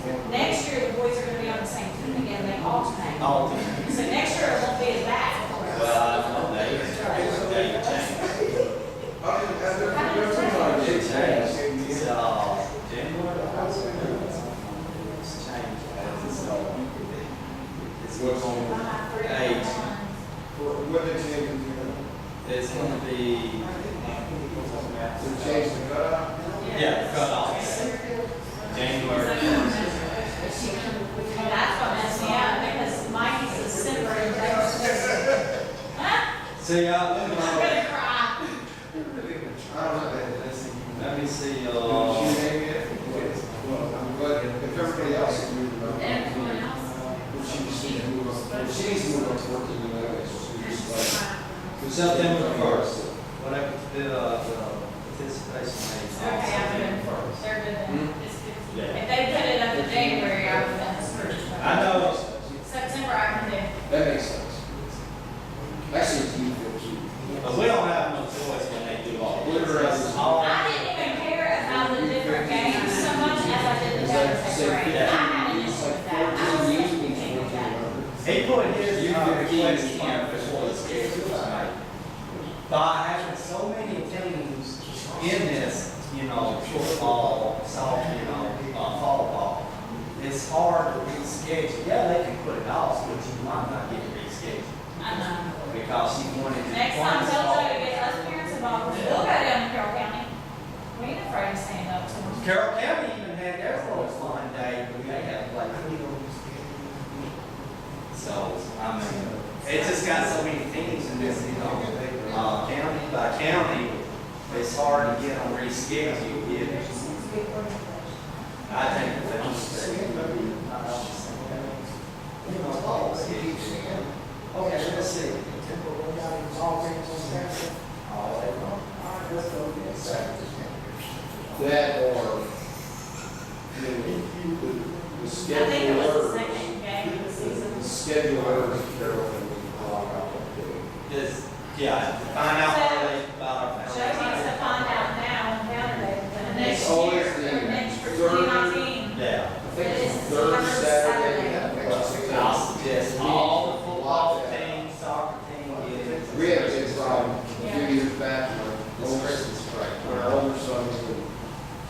What's on Eight. What they changing? It's gonna be, They changed the cutoff? yeah, cutoffs. January. That's what messed me up, because mine is December and January. See, I'm gonna cry. I don't know, let's see. let me see, Well, but if everybody else is moving up. Everyone else. She needs to move up, she needs to move up to 14 anyway, so she's just like. September 1st. What happened to the participation rate? Okay, I'm doing first. They're good then. It's good. Yeah. If they put it up in January, I would have screwed. I know, September, I can do. That makes sense. Actually, it's easier too. but we don't have no choice when they do all this. All- I didn't even care about the different games so much as I did the Genesis grade. I had an issue with that. I was thinking with that. He put his You request did in before the schedule was made. By having so many teams in this, you know, football, softball, fall ball, it's hard to reschedule. Yeah, they can put it off, but you might not get it rescheduled I know. because you wanted to. Next time, tell Joe to get us parents involved. We'll go down to Carroll County. We ain't afraid to stand up to them. Carroll County even had their first fun day, but they had to play. So, I mean, it's just got so many teams in this, you know, county by county, it's hard to get them rescheduled. Yeah. I think that okay, let's see. That or the I think it was the scheduler, second game of the season. the scheduler, Carol, and we talk about what to do. Just, yeah, find out early about our Joe family. needs to find out now and calendar for the next always year, the for next for third- 2019. Yeah. I think it's the third Saturday. I'll suggest all the football teams, soccer team, We had a big problem a few years back, when our older son was in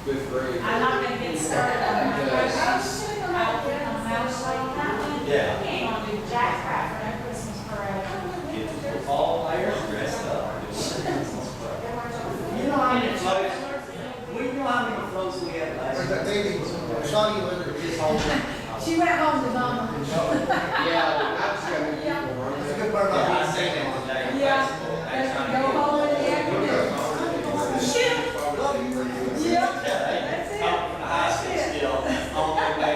5th grade. I'm not gonna get started on my Because- questions. I'll get on mouse like that one. Yeah. We ain't gonna do jack crap for no Christmas parade. get the football players dressed up. You know how many floats, we know how many floats we had last year. She went home to mama. Yeah, I just got new people running. It's a good part Yeah, I seen them today on Yeah. Facebook. They trying to Go get- home in the afternoon. Shoot. Yeah. Yeah, they come from the high school still, on their way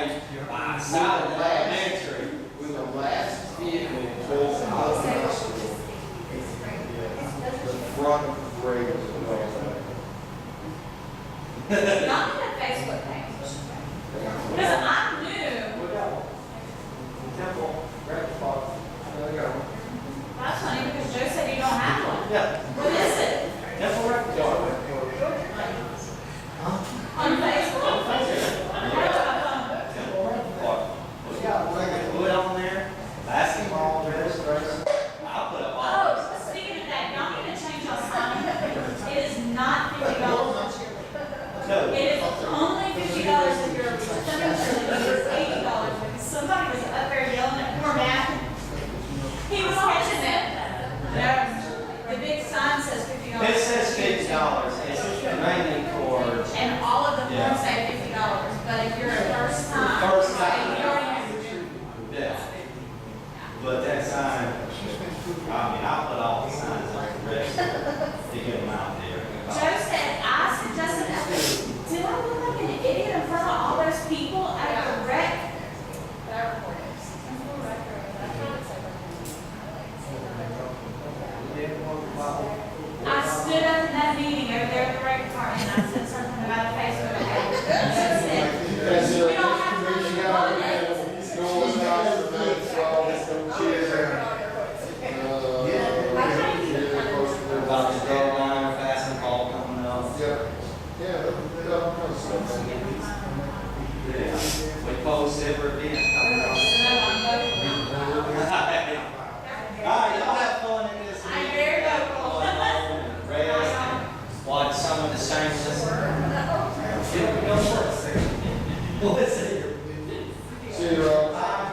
by side of the elementary. When the last vehicle pulls out of the house, the front of the parade was Not in that Facebook page. Because I'm new. That's funny because Joe said you don't have one. Yeah. What is it? Temple Records. On Facebook? Put on there, basketball, dress. I'll put up all. Oh, speaking of that, y'all need to change your sign. It is not $50. No. It is only $50 if you're a cemetery, it is $80 because somebody was up there yelling at poor Matt. He was catching it. No, the big sign says $50. It says $50, it's mainly for And all of the Yeah. forms say $50, but if you're a first time. First time. You already have to do. Yeah. But that sign, I mean, I'll put all the signs on the rest to get them out there. Joe said, I suggested that. Did I look like an idiot in front of all those people at the wreck? I stood up in that meeting over there at the rec department and I said something about a Facebook page. Joe said, we don't have to do holidays. About the deadline, fast and ball coming up. Yeah, we post every event coming up. All right, y'all have fun in this. I'm very vocal. Rest and watch some of the shameless. Here we go. Listen here. See you, Rob. Bye.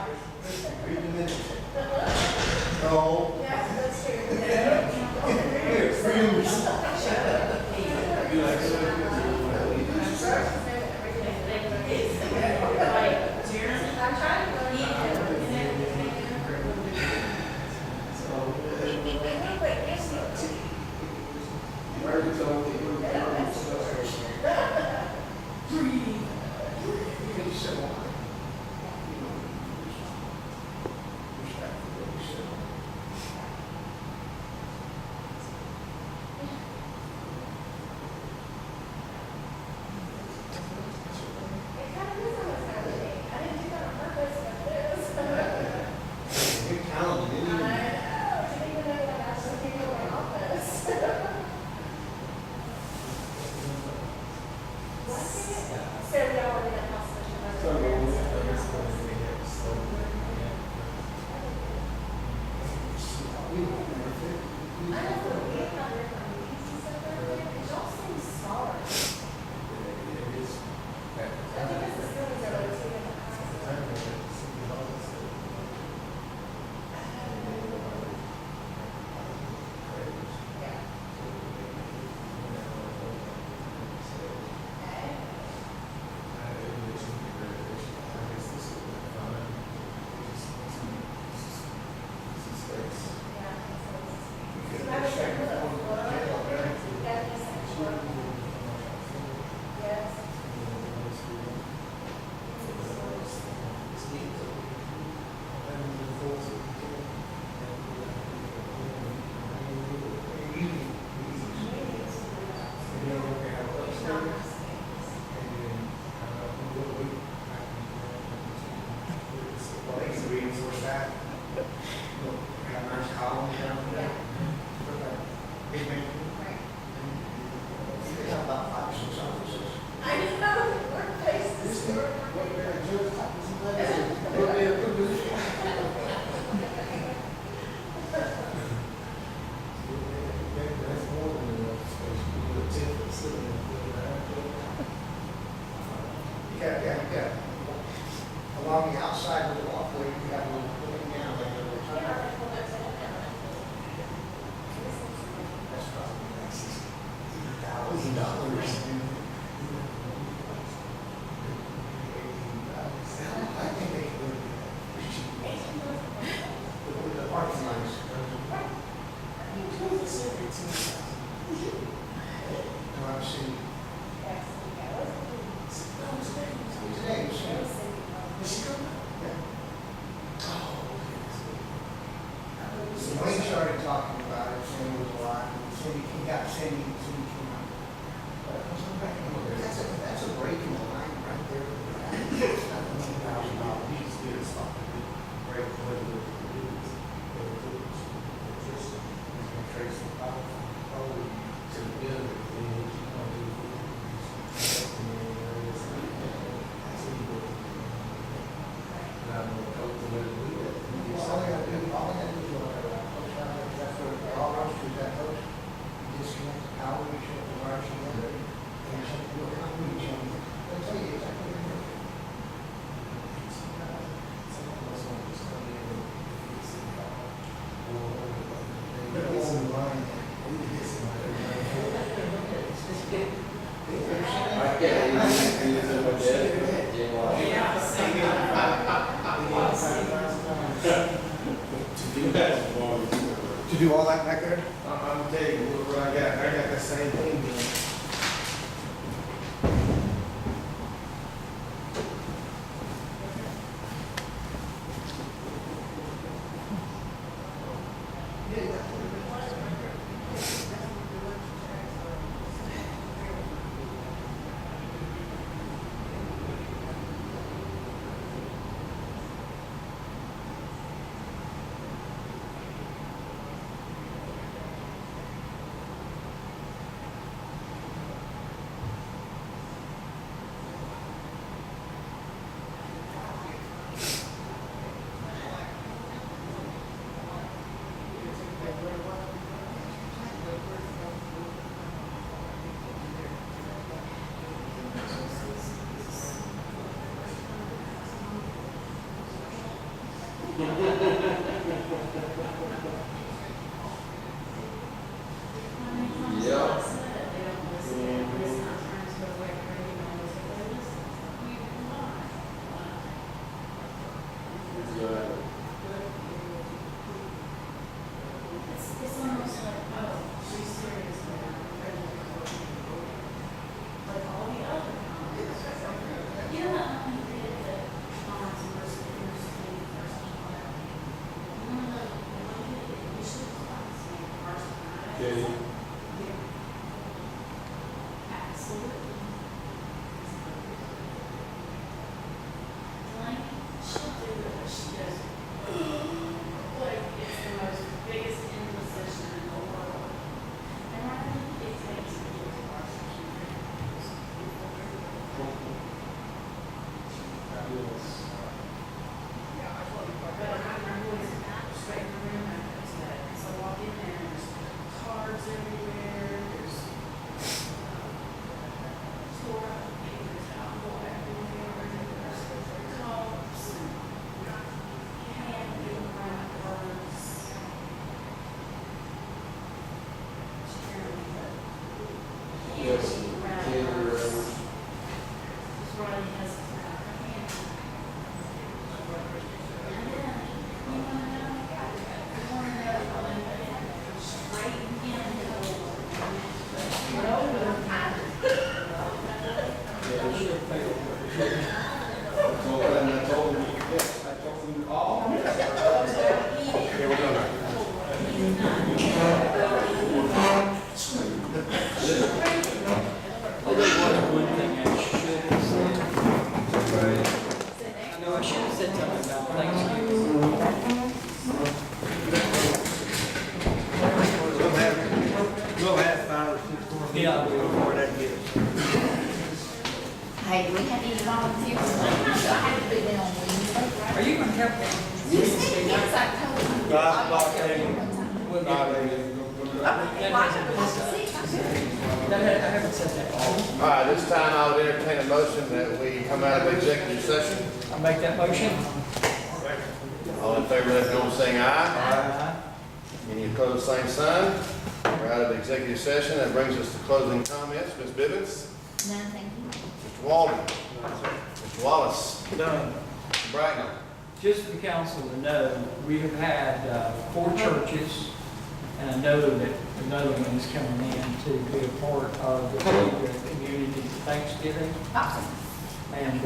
Along the outside of the walkway, you have a little pulling down there. That's probably like $60,000. I think they could. The parking lot is. No, I've seen. Today, you see. Wayne started talking about it, saying it was a lot, and Cindy came out. But I was like, that's a break in the line right there. It's not $1,000. He's there to stop the break. Trace the power to the building. All I gotta do is look at it. That's what, all our streets, that goes. You disconnect the power, you shut the wires together, and you shut the door, you change it. They'll tell you exactly what you're doing. To do all that back there? I'm telling you, what I got that same thing. But I walk in there I should have said something about Thanksgiving. We'll have 5 or 6 more meetings Yeah. before that gets. Hey, do we have any volunteers? I have to do that on Wednesday. Are you gonna help me? Yes, I told you. Well, I haven't said that. All right, this time I would entertain a motion that we come out of executive session. I'll make that motion. All in favor, let it know by saying aye. Any opposed, same sign. We're out of executive session. That brings us to closing comments. Ms. Bivens? No, thank you. Mr. Walden? Mr. Wallace? Done. Mr. Bracknell? Just for the council to know, we have had 4 churches, and I know that another one is coming in to be a part of the community Thanksgiving. Awesome. And,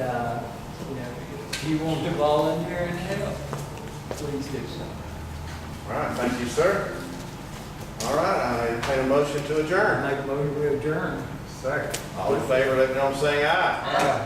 if you want to volunteer and help, please do so. All right, thank you, sir. All right, I entertain a motion to adjourn. Make a motion to adjourn. Second. All in favor, let it know by saying aye.